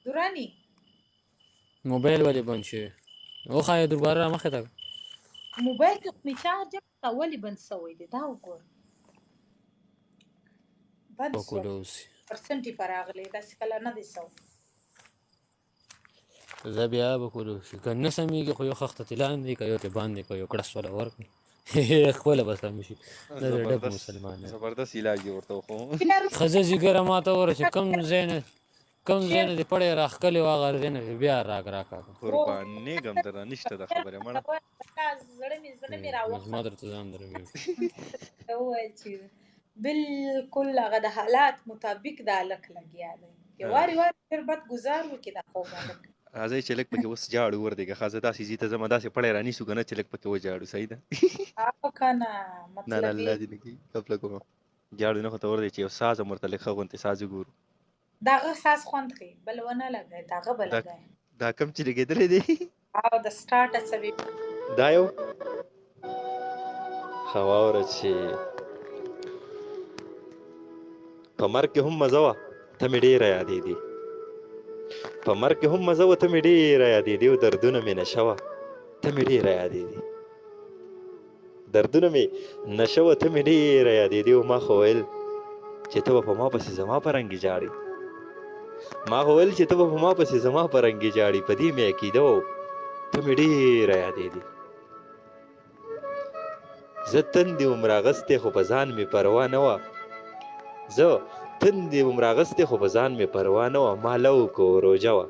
درانی موبایل ولې بند شوی وښایه دوباره رامخې ته موبایل کې خو مې چارج تا ولې بند شوی دی دا وګوره بند شو وکولو اوسي پرسنټ یې پراغلی داسې کله نه دی سو زه بیا به کولو اوسي که نه سمېږي خو یو خښته تې لاندې که یو تې باندې که یو کړس وله ورکړي خپله به سم شي دا د ډب مسلمان یم زبردست علاج یې ورته وښوم ښځه جګره ما ته وره چې کوم ځای شیر نه دې پړی راښکلې وه هغه ځای نه دې بیا راکاږه قربانېږم درنه نشته دا خبره مړه زړه مې راوخت زما درته ځان درمیم وویل چې بالکل هغه د حالات مطابق دا هلک لګیا دی چې واري واري ډېر بد ګزار وکړي دا خوږ هلک راځئ چې لږ پکې اوس جاړو وردېږه ښه زه داسې ځي ته ځمه داسې پړی رانیسو که نه چې لږ پکې وجاړو صحیح ده او که نه نه مطلب الله دې نه کړي غفله کومه جاړو نه خو ته وردی چې یو ساز هم ورته لږ ښه غوندې ساز وګورو دغه ساس خوند ښي بل ونه لګی دغه به لګی دا کم چې لګېدلی دی او د سټارټ سوي دا یو ښه واوره چې په مرګ کې هم مزه وه ته مې ډېره یادېدې په مرګ کې هم مزه وه ته مې ډېره یادېدې او دردونه مې نشه وه ته مې ډېره یادېدې دردونه مې نشه وه ته مې ډېره یادېدې او ما خو ویل چې ته به په ما پسې زما په رنګې ژاړې ما خو ویل چې ته به په ما پسې زما په رنګې ژاړې په دې مې عقیده وه ته مې ډېره یادېدې زه تندې وم راغستې خو په ځان مې پروا نه وه زه تندې وم راغستې خو په ځان مې پروا نه وه ما لو کو روژه وه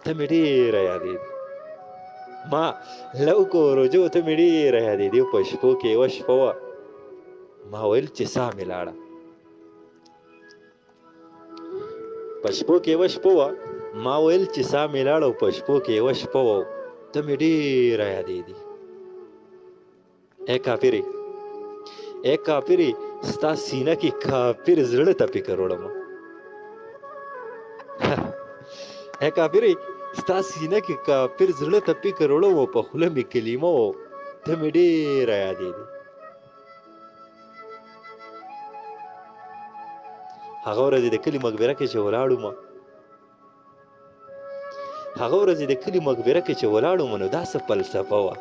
ته مې ډېره یادېدې ما لو کو روژه وه ته مې ډېره یادېدې په شپو کې یوه شپه وه ما ویل چې ساه مې لاړه په شپو کې یوه شپه وه ما ویل چې ساه مې لاړه او په شپو کې یوه شپه وه ته مې ډېره یادېدې ای کافرې ای کافرې ستا سینه کې کافر زړه ته فکر وړم ای کافرې ستا سینه کې کافر زړه ته فکر وړم په خوله مې کلمه و ته مې ډېره یادېدې هغه ورځې د کلي مقبره کې چې ولاړو ما هغه ورځې د کلي مقبره کې چې ولاړو ما نو دا څه فلسفه وه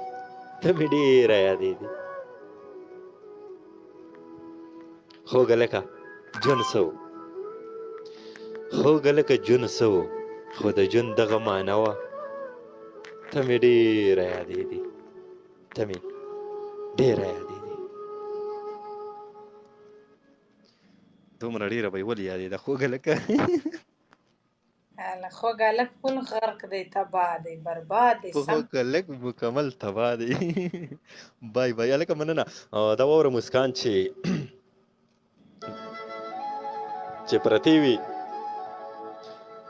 ته مې ډېره یادېدې خوږه لکه ژوند څه و خوږه لکه ژوند څه و خو د ژوند دغه معنه وه ته مې ډېره یادېدې ته مې ډېره یادېدې دومره ډېره به یې ولې یادېده خوږه لکه خوږ هلک ټول غرق دی تباه دی برباد دی سم خوږه لک مکمل تباه دی بای بای هلکه مننه دا واوره مسکان چې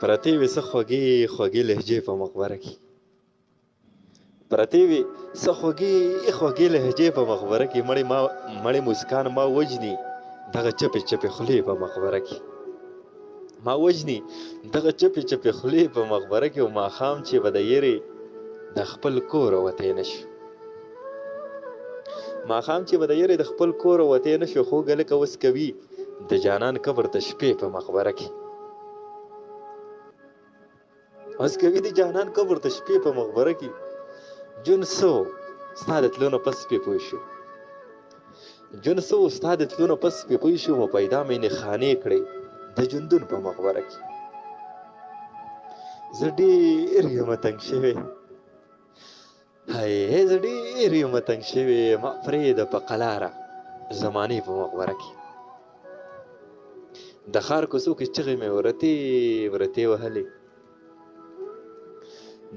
پرتې وي څه خوږې خوږې لهجې په مقبره کې پرتې وي څه خوږې خوږې لهجې په مقبره کې مړې مسکان ما وجني دغه چپې چپې خولې په مقبره کې ما وجني دغه چپې چپې خولې په مقبره کې او ماښام چې به د یېرې د خپل کوره وتی نه شو ماښام چې به د یېرې د خپل کوره وتی نه شو خوږه لکه اوس کوي د جانان قبر ته شپې په مقبره کې اوس کوي د جانان قبر ته شپې په مقبره کې جون سو ستا د تلو نه پس پې پوه شو جون سو ستا د تلو نه پس پې پوه شو مو پیدا مې نښانې کړې د ژوندون په مقبره کې زه ډېر یم تنګ شوی هی زه ډېر یم تنګ شوی ما پرېږده په قلاره زمانې په مقبره کې د ښار کوڅو کې چغې مې ورتې وهلې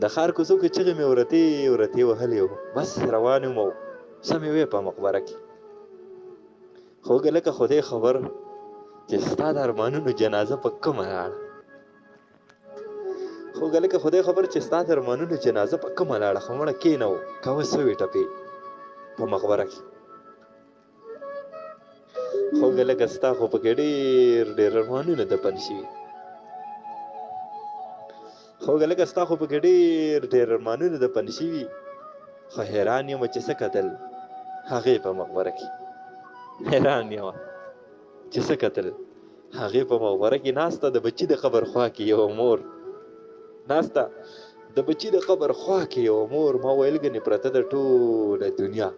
د ښار کوڅو کې چغې مې ورتې وهلې وو بس روان یم او سمې وې په مقبره کې خوږه لکه خدای خبر چې ستا د ارمانونو جنازه په کومه لاړه خوږه لکه خدای خبر چې ستا د ارمانونو جنازه په کومه لاړه خو مړه کېنه و کوه سوې ټپې په مقبره کې خوږه لکه ستا خو پکې ډېر ارمانونه دفن شوي خوږه لکه ستا خو پکې ډېر ارمانونه دفن شوي خو حیران یم چې څه کتل هغې په مقبره کې حیران یم چې څه کتل هغې په مقبره کې ناسته د بچي د قبر خوا کې یوه مور ناسته د بچي د قبر خوا کې یوه مور ما ویل ګنې پرته ده ټوله دنیا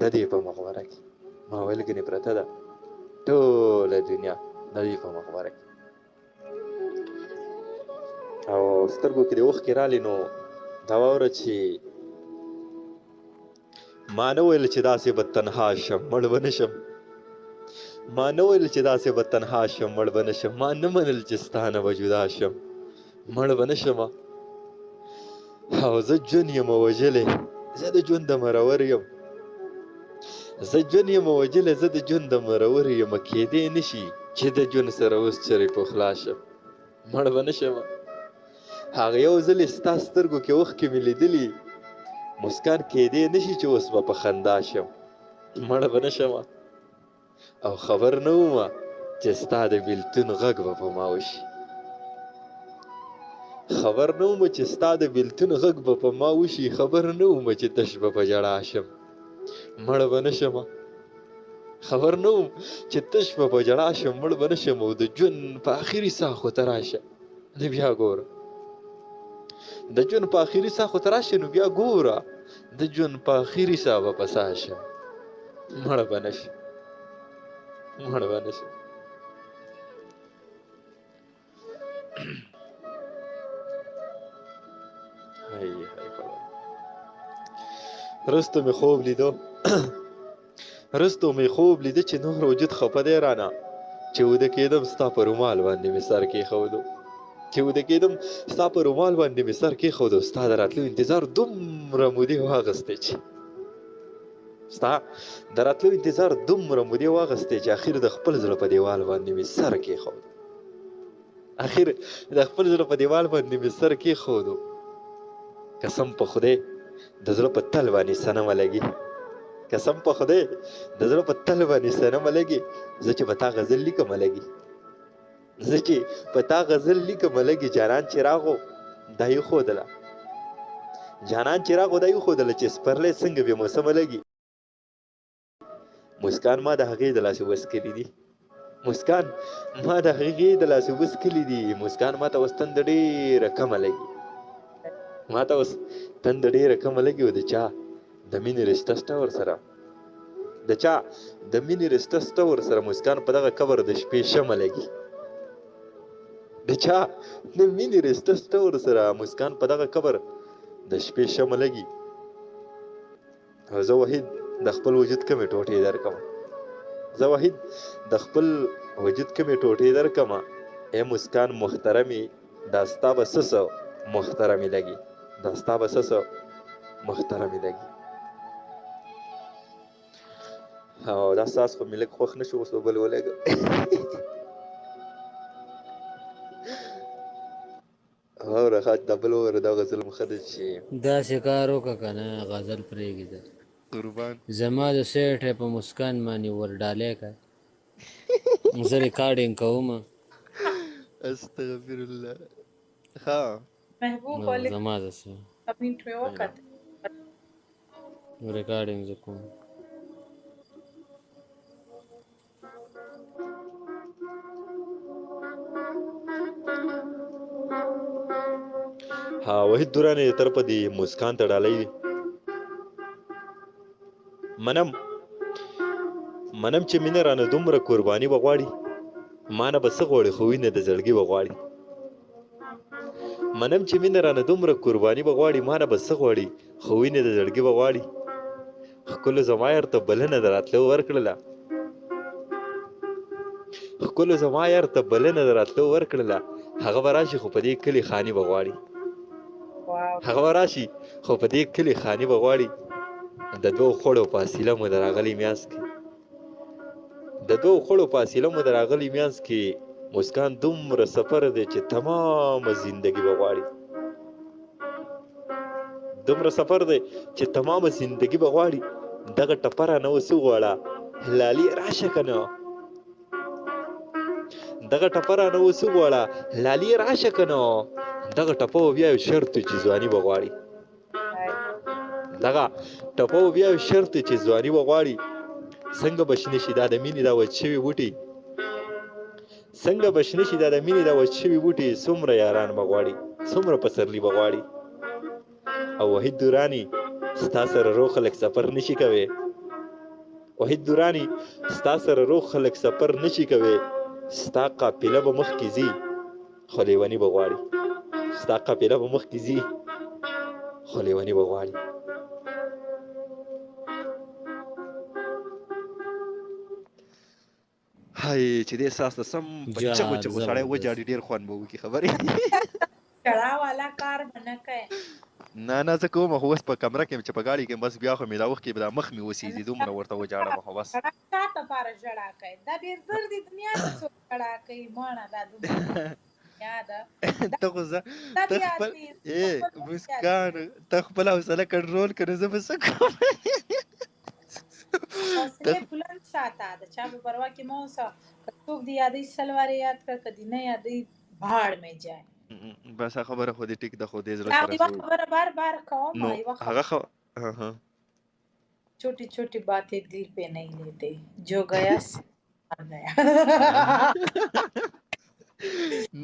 د دې په مقبره کې ما ویل ګنې پرته ده ټوله دنیا د دې په مقبره کې او سترګو کې د اوښکې رالې نو دا واوره چې ما نه ویل چې داسې به تنها شم مړ به نه شم ما نه ویل چې داسې به تنها شم مړ به نه شم ما نه منل چې ستا نه به جدا شم مړ به نه شم او زه ژوند یم وژلی زه د ژوند د مرور یم زه ژوند یم وژلی زه د ژوند د مرور یم کېدی نه شي چې د ژوند سره اوس چرې پخلا شم مړ به نه شم هغه یو ځلې ستا سترګو کې اوښکې مې لیدلي مسکان کېدی نه شي چې اوس به په خندا شم مړ به نه شم او خبر نه وم چې ستا د بېلتون غږ به په ما وشي خبر نه وم چې ستا د بېلتون غږ به په ما وشي خبر نه وم چې تش به په ژړا شم مړ به نه شم خبر نه وم چې تش به په ژړا شم مړ به نه شم او د ژوند په آخري ساه خو ته راشه نو بیا ګوره د ژوند په آخري ساه خو ته راشه نو بیا ګوره د ژوند په آخري ساه به په ساه شم مړ به نه شم مړ به نه شم رستو می خوب لیدو رستو می خوب لیده چې نور وجود خفه دی رانه چې وده کېدم ستا په رومال باندې مې سر کېښودو چې وده کېدم ستا په رومال باندې مې سر کېښودو ستا د راتلو انتظار دومره مودې واغستې چې ستا د راتلو انتظار دومره مودې واغستې چې اخر د خپل زړه په دیوال باندې مې سر کېښودو اخر د خپل زړه په دیوال باندې مې سر کېښودو قسم په خدای د زړه په تل باندې صنمه لګي قسم په خدای د زړه په تل باندې صنمه لګي زه چې په تا غزل لیکمه لګي زه چې په تا غزل لیکمه لګي جانان چې راغو دا ایښودله جانان چې راغو دا ایښودله چې سپرلی څنګه بې موسمه لګي مسکان ما د هغې د لاسې وسکلي دي مسکان ما د هغې د لاسې وسکلي دي مسکان ما ته اوس تنده ډېره کمه لګي ما ته اوس تنده ډېره کمه لګي او د چا د مینې رشته شته ورسره د چا د مینې رشته شته ورسره مسکان په دغه قبر د شپې شمه لګي د چا د مینې رشته شته ورسره مسکان په دغه قبر د شپې شمه لګي او زه وحید د خپل وجود کمې ټوټې درکم زه وحید د خپل وجود کمې ټوټې درکم ای مسکان محترمې دا ستا به څه څه محترمې لګي دا ستا به څه څه محترمې لګي او دا ستاسو خو مې لږ خوښ نه شو اوس به بل ولېږم واوره ښه دا بل ووایه دا غزل مو ښه ده چې داسې کار وکړه که نه غزل پرېږده قربان زما د سیټ په مسکان باندې ور ډالۍ کړه زه ریکارډینګ کوم استغفر الله ها محبوب वाले زما د سه अपनी ट्रेवा करते ریکارډینګ زه کوم ها وحید دورانې د طرفه دې مسکان ته ډالۍ وي منم چې مینه رانه دومره قرباني به غواړي ما نه به څه غواړي خو وینه د زړګي به غواړي منم چې مینه رانه دومره قرباني به غواړي ما نه به څه غواړي خو وینه د زړګي به غواړي ښکلو زما یار ته بلنه د راتلو ورکړله ښکلو زما یار ته بلنه د راتلو ورکړله هغه به راشي خو په دې کلي خاني به غواړي هغه به راشي خو په دې کلي خاني به غواړي د دوو خوړو په حاصله مو د راغلي میانځ کې د دوو خوړو په حاصله مو د راغلي میانځ کې مسکان دومره سفر دی چې تمامه زندگی به غواړي دومره سفر دی چې تمامه زندگی به غواړي دغه ټپه رانه اوس وغواړه لالي راشه که نه دغه ټپه رانه اوس وغواړه لالي راشه که نه دغه ټپه بیا یو شرط چې ځواني به غواړي دغه ټپه بیا یو شرط چې ځواني به غواړي څنګه به شنه شي دا د مینې دا وچ شوي بوټي څنګه به شنه شي دا د مینې دا وچ شوي بوټي څومره یاران به غواړي څومره پسرلی به غواړي. او وحید دوراني ستا سره روغ خلک سفر نشي کوي. وحید دوراني ستا سره روغ خلک سفر نشي کوي. ستا قافله به مخکې ځي خو لیوني به غواړي. ستا قافله به مخکې ځي خو لیوني به غواړي. هاي چې دې احساس ته سم په چغو چغو سړی وجاړي ډېر خوند به وکړي خبرې. چړا والا کار به نه کوې. نه زه کوم خو اوس په کمره کې چې په ګاډي کې بس بیا خو مې دا وخت کې به دا مخ مې وسېځي دومره ورته وجاړم خو بس. چا دپاره ژړا کوې؟ دا ډېر درد دي دنیا کې څوک ژړا کوي ماڼه دا دومره دنیا ده. ته خو ته خپل مسکان ته خپل حوصله کنټرول کړه زه به څه کوم. حوصله بلند ساته د چا په پروا کې مه اوسه. که څوک دې یادوي سل وارې یاد کړه که دې نه یادوي بھاړ میں جائے. بس خبره خو دې ټیک ده خو دې زړه هغه یوه خبره بار بار کوم یوه هغه چھوٹی چھوٹی باتیں دل پہ نہیں لیتے جو گیا مر گیا.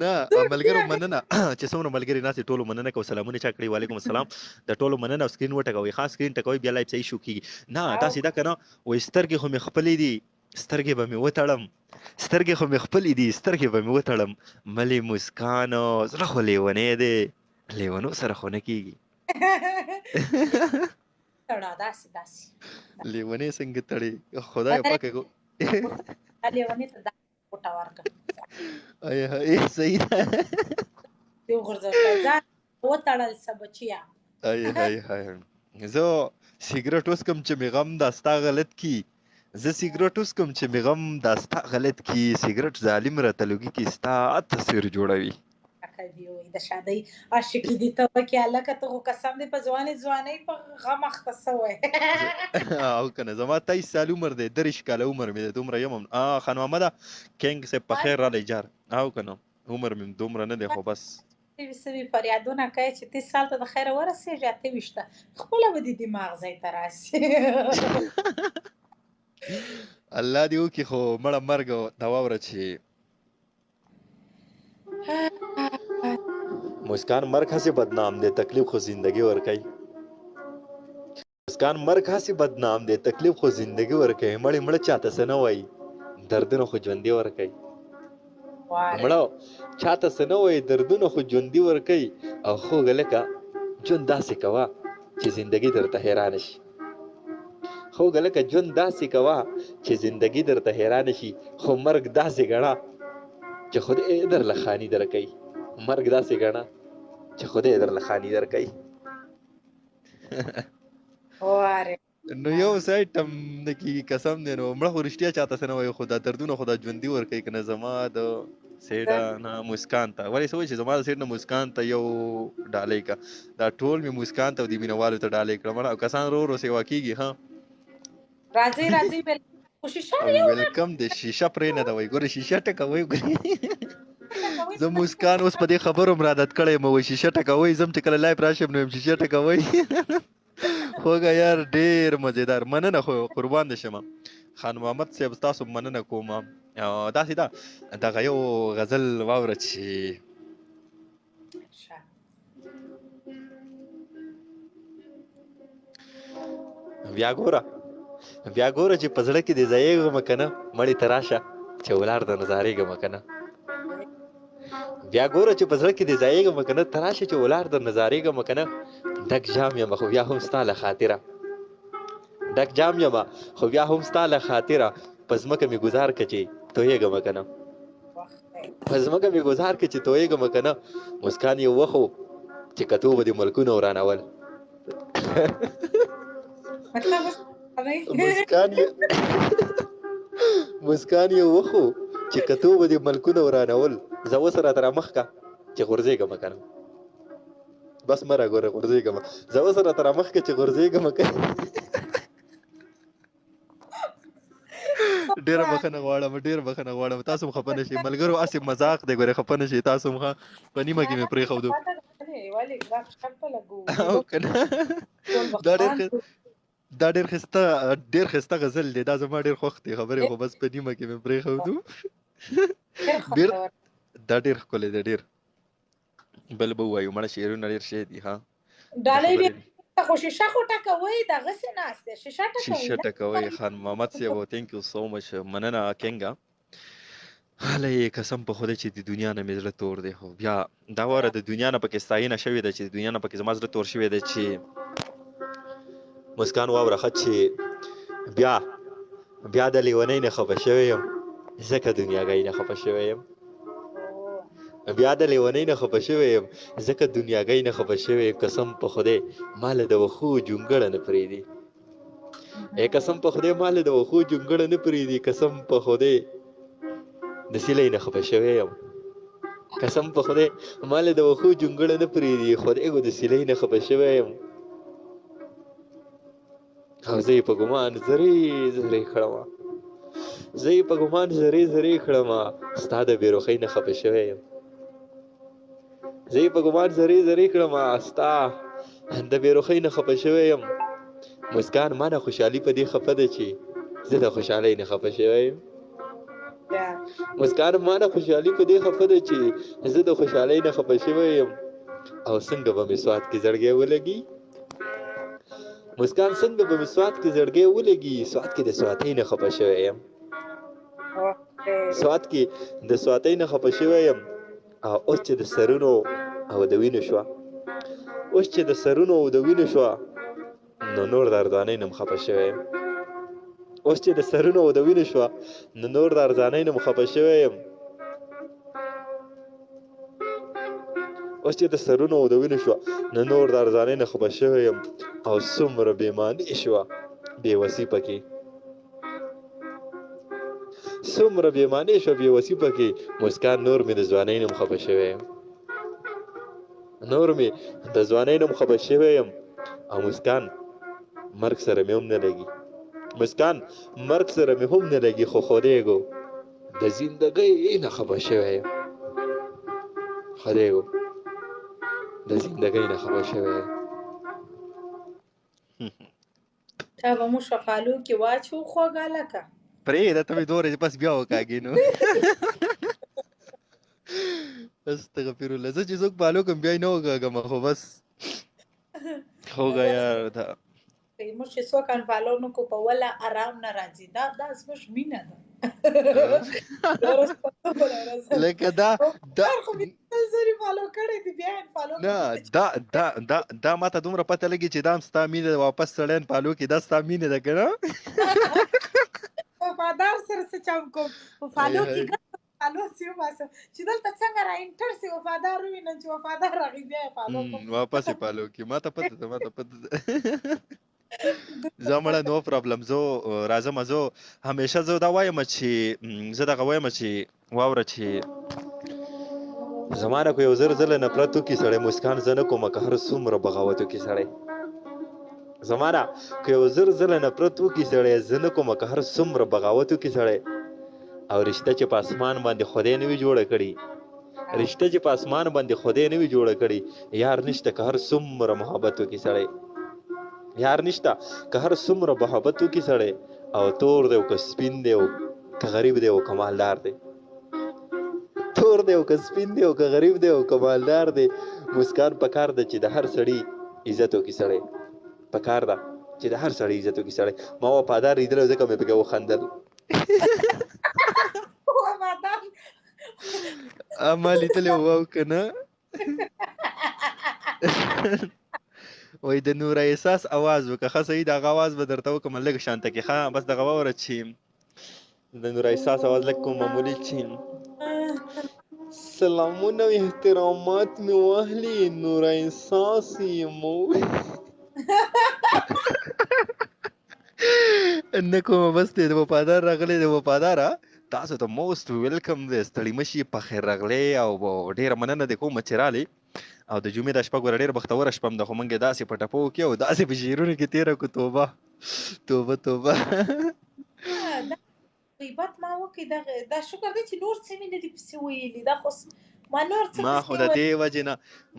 نه ملګرو مننه چې څومره ملګري ناستې ټولو مننه کوم سلامونه چا کړي وعلیکم السلام د ټولو مننه او سکرین وټکوئ خاص سکرین ټکوئ بیا لایف صحیح شو کېږي نه تاسې دا که نه وایي سترګې خو مې خپلې دي سترګې به مې وتړم سترګې خو مې خپلې دي سترګې به مې وتړم ملې مسکانو زړه خو لیونی دی لیونو سره خو نه کېږي. لیونی څنګه تړي خدای پاکه لیونی ته دا کوټه ورکړه صحیح ده یو غورځوه ځان وتړل څه بچیه. زه سیګرټ وڅکم چې مې غم دا ستا غلط کي زه سیګرټ وڅکم چې مې غم دا ستا غلط کي سیګرټ ظالم راته لوګي کې ستا تصویر جوړوي. د شادۍ عاشقي دي ته وکړې هلکه ته خو قسم دی په ځوانۍ په غم اخته سوی او که نه زما 23 سال عمر دی 30 کاله عمر مې دی دومره یم خان محمده کینګ صاحب په خیر رالی جار او که نه عمر مې دومره نه دی خو بس سوي فریادونه کوي چې 30 سال ته د خیره ورسېږي 28 ته خپله به دې دماغ ځای ته راسي. الله دې وکړي خو مړه مرګ دا واوره چې مسکان مرګ هسې بدنام دی تکلیف خو زندگی ورکوي. مسکان مرګ هسې بدنام دی تکلیف خو زندگی ورکوي. مړه چاته څه نه وایي دردونه خو ژوندي ورکوي. مړه چاته څه نه وایي دردونه خو ژوندي ورکوي او خوږه لکه ژوند داسې کوه چې زندگی درته حیرانه شي. خوږه لکه ژوند داسې کوه چې زندگی درته حیرانه شي خو مرګ داسې ګڼه چې خدای درله خاني درکوي. مرګ داسې ګڼه چې خدای درله خاني درکوي. نو یو سایټم نه کېږي قسم دی نو مړه خو رښتیا چاته څه نه وایي خو دا دردونه خو دا ژوندي ورکوي که نه زما د سیډه نه مسکان ته ولې څه وایي چې زما د سیډ نه مسکان ته یو ډالۍ که دا ټول مې مسکان ته او دې مینهوالو ته ډالۍ کړه مړه او کسان رو سیوا کېږي ها راځئ ویلکم د شیشه پرې نه ده وایي ګوره شیشه ټکوئ ګورې زه مسکان اوس په دې خبرو م عادت کړی یم وایي شیشه ټکوئ زه هم چې کله لایف راشم نو یم شیشه ټکوئ خوږه یار ډېر مزېدار مننه خو قربان دې شمه خان محمد صاحب ستاسو مننه کوم داسې ده دغه یو غزل واوره چې بیا ګوره چې په زړه کې دې ځایېږم که نه مړې ته راشه چې ولاړ د نظارېږم که نه بیا ګوره چې په زړه کې دې ځایېږم که نه ته راشه چې ولاړ د نظارېږم که نه ډک جام یم خو بیا هم ستا له خاطره ډک جام یم خو بیا هم ستا له خاطره په ځمکه مې ګزار که چې تویېږم که نه په ځمکه مې ګزار که چې تویېږم که نه مسکان یو وخت چې کتو به دې ملکونه ورانول مسکان یو وخت چې کتو به دې ملکونه ورانول زه اوس راته رامخ که چې غورځېږم که نه بس مه راګوره غورځېږم زه اوس راته رامخ که چې غورځېږم که ډېره بخښنه غواړم تاسو هم خفه نه شئ ملګرو هسې مذاق دی ګورې خفه نه شئ تاسو هم په نیمه کې مې پرېښودو او که نه دا ډېر ښایسته غزل دی دا زما ډېر خوښ دی خبرې خو بس په نیمه کې مې پرېښودو دا ډېر ښکلی دی ډېر بل به ووایو مړه شعرونه ډېر ښه دي ها ډالۍ خبرې ډېر خو شیشه خو ټکوئ دغسې ناست دی شیشه ټکوئ شیشه ټکوي خان محمد صاحب تhank you so much مننه کینګه هله یې قسم په خدای چې د دنیا نه مې زړه تور دی خو بیا دا واره د دنیا نه پکې ستاینه شوې ده چې د دنیا نه پکې زما زړه تور شوی دی چې مسکان واوره ښه چې بیا د لیونۍ نه خفه شوی یم ځکه دنیاګۍ نه خفه شوی یم بیا د لیونۍ نه خفه شوی یم ځکه دنیاګۍ نه خفه شوی یم قسم په خدای ماله د وښو جونګړه نه پرېږدي قسم په خدای ماله د وښو جونګړه نه پرېږدي قسم په خدای د سیلۍ نه خفه شوی یم قسم په خدای ماله د وښو جونګړه نه پرېږدي خدای د سیلۍ نه خفه شوی یم او زه یې په ګمان زرې زرې کړمه ستا د بېروخۍ نه خفه شوی یم زه یې په ګمان زرې زرې کړمه ستا د بېروخۍ نه خفه شوی یم مسکان ما نه خوشحالي په دې خفه ده چې زه د خوشحالۍ نه خفه شوی یم مسکان ما نه خوشحالي په دې خفه ده چې زه د خوشحالۍ نه خفه شوی یم او څنګه به مې سوات کې زړګی ولګي مسکان څنګه به مې سوات کې زړګی ولګي سوات کې د سواتۍ نه خفه شوی یم سوات کې د سواتۍ نه خفه شوی یم او اوس چې د سرونو او د وینو شوه نو نور د ارزانۍ نه م خفه شوی یم اوس چې د سرونو او د وینو شوه نو نور د ارزانۍ نه م خفه شوی یم اوس چې د سرونو او د وینو شوه نو نور د ارزانۍ نه خفه شوی یم او څومره بېماني شوه بېوسي پکې مسکان نور مې د ځوانۍ نه م خفه شوی یم او مسکان مرګ سره مې هم نه لګي خو خدایګو د زندګۍ نه خفه شوی یم تا به موږ په خالو کې واچو خوږه لکه پرېږده ته مې دوره بس بیا وکاږې نو استغفرالله زه چې څوک فالو کوم بیا یې نه وکاږم خو بس خوږه یار دا موږ چې څوک انفالو نه کو په وله ارام نه راځي دا زموږ مینه ده لکه دا نه دا ماته دومره پته لګي چې دا هم ستا مینه ده واپس سړی انفالو کړي دا ستا مینه ده که نه وفادار سره څه چم کوم فالو کې فالو سی وباسم چې دلته څنګه را انټر سی وفادار ووینم چې وفادار راغی بیا یې فالو کوم واپس یې فالو کړي ماته پته ده زه مړه نو پرابلم زه راځم زه همیشه زه دا وایم چې واوره چې زما نه که یو زله نفرت وکړي سړی مسکان زه نه کوم که هر څومره بغاوت وکړي سړی زما نه که یو زله نفرت وکړي سړی زه نه کوم که هر څومره بغاوت وکړي سړی او رشته چې په اسمان باندې خدای نه وي جوړه کړي یار نشته که هر څومره محبت وکړي سړی او تور دی او که سپین دی او که غریب دی او که مالدار دی مسکان پکار ده چې د هر سړي عزت وکړي سړی ما وفادار لیدلی ځکه مې پکې وخندل ما لیدلی واو که نه وای د نور احساس اواز وکړه ښه صحیح د هغه اواز به درته وکړم لږ شانته کې ښه بس دغه واوره چې د نور احساس اواز لږ کوم معمولي چې سلامونه او احترامات مې واهلي نور احساس یمو نه کومه بس دی د وفادار راغلی د وفاداره تاسو ته موست ویلکم دی ستړي مشي په خیر راغلی او ډېره مننه دی کومه چې رالی او د جمعې دا شپه ګوره ډېره بختوره شپه هم ده خو موږ یې داسې په ټپو کې او داسې په شعرونو کې تېره کړو توبه غیبت ما وکړي دا شکر دی چې نور څه مې نه دي پسې ویلي دا خو ما نور څه ما پسې خو د دې وجې نه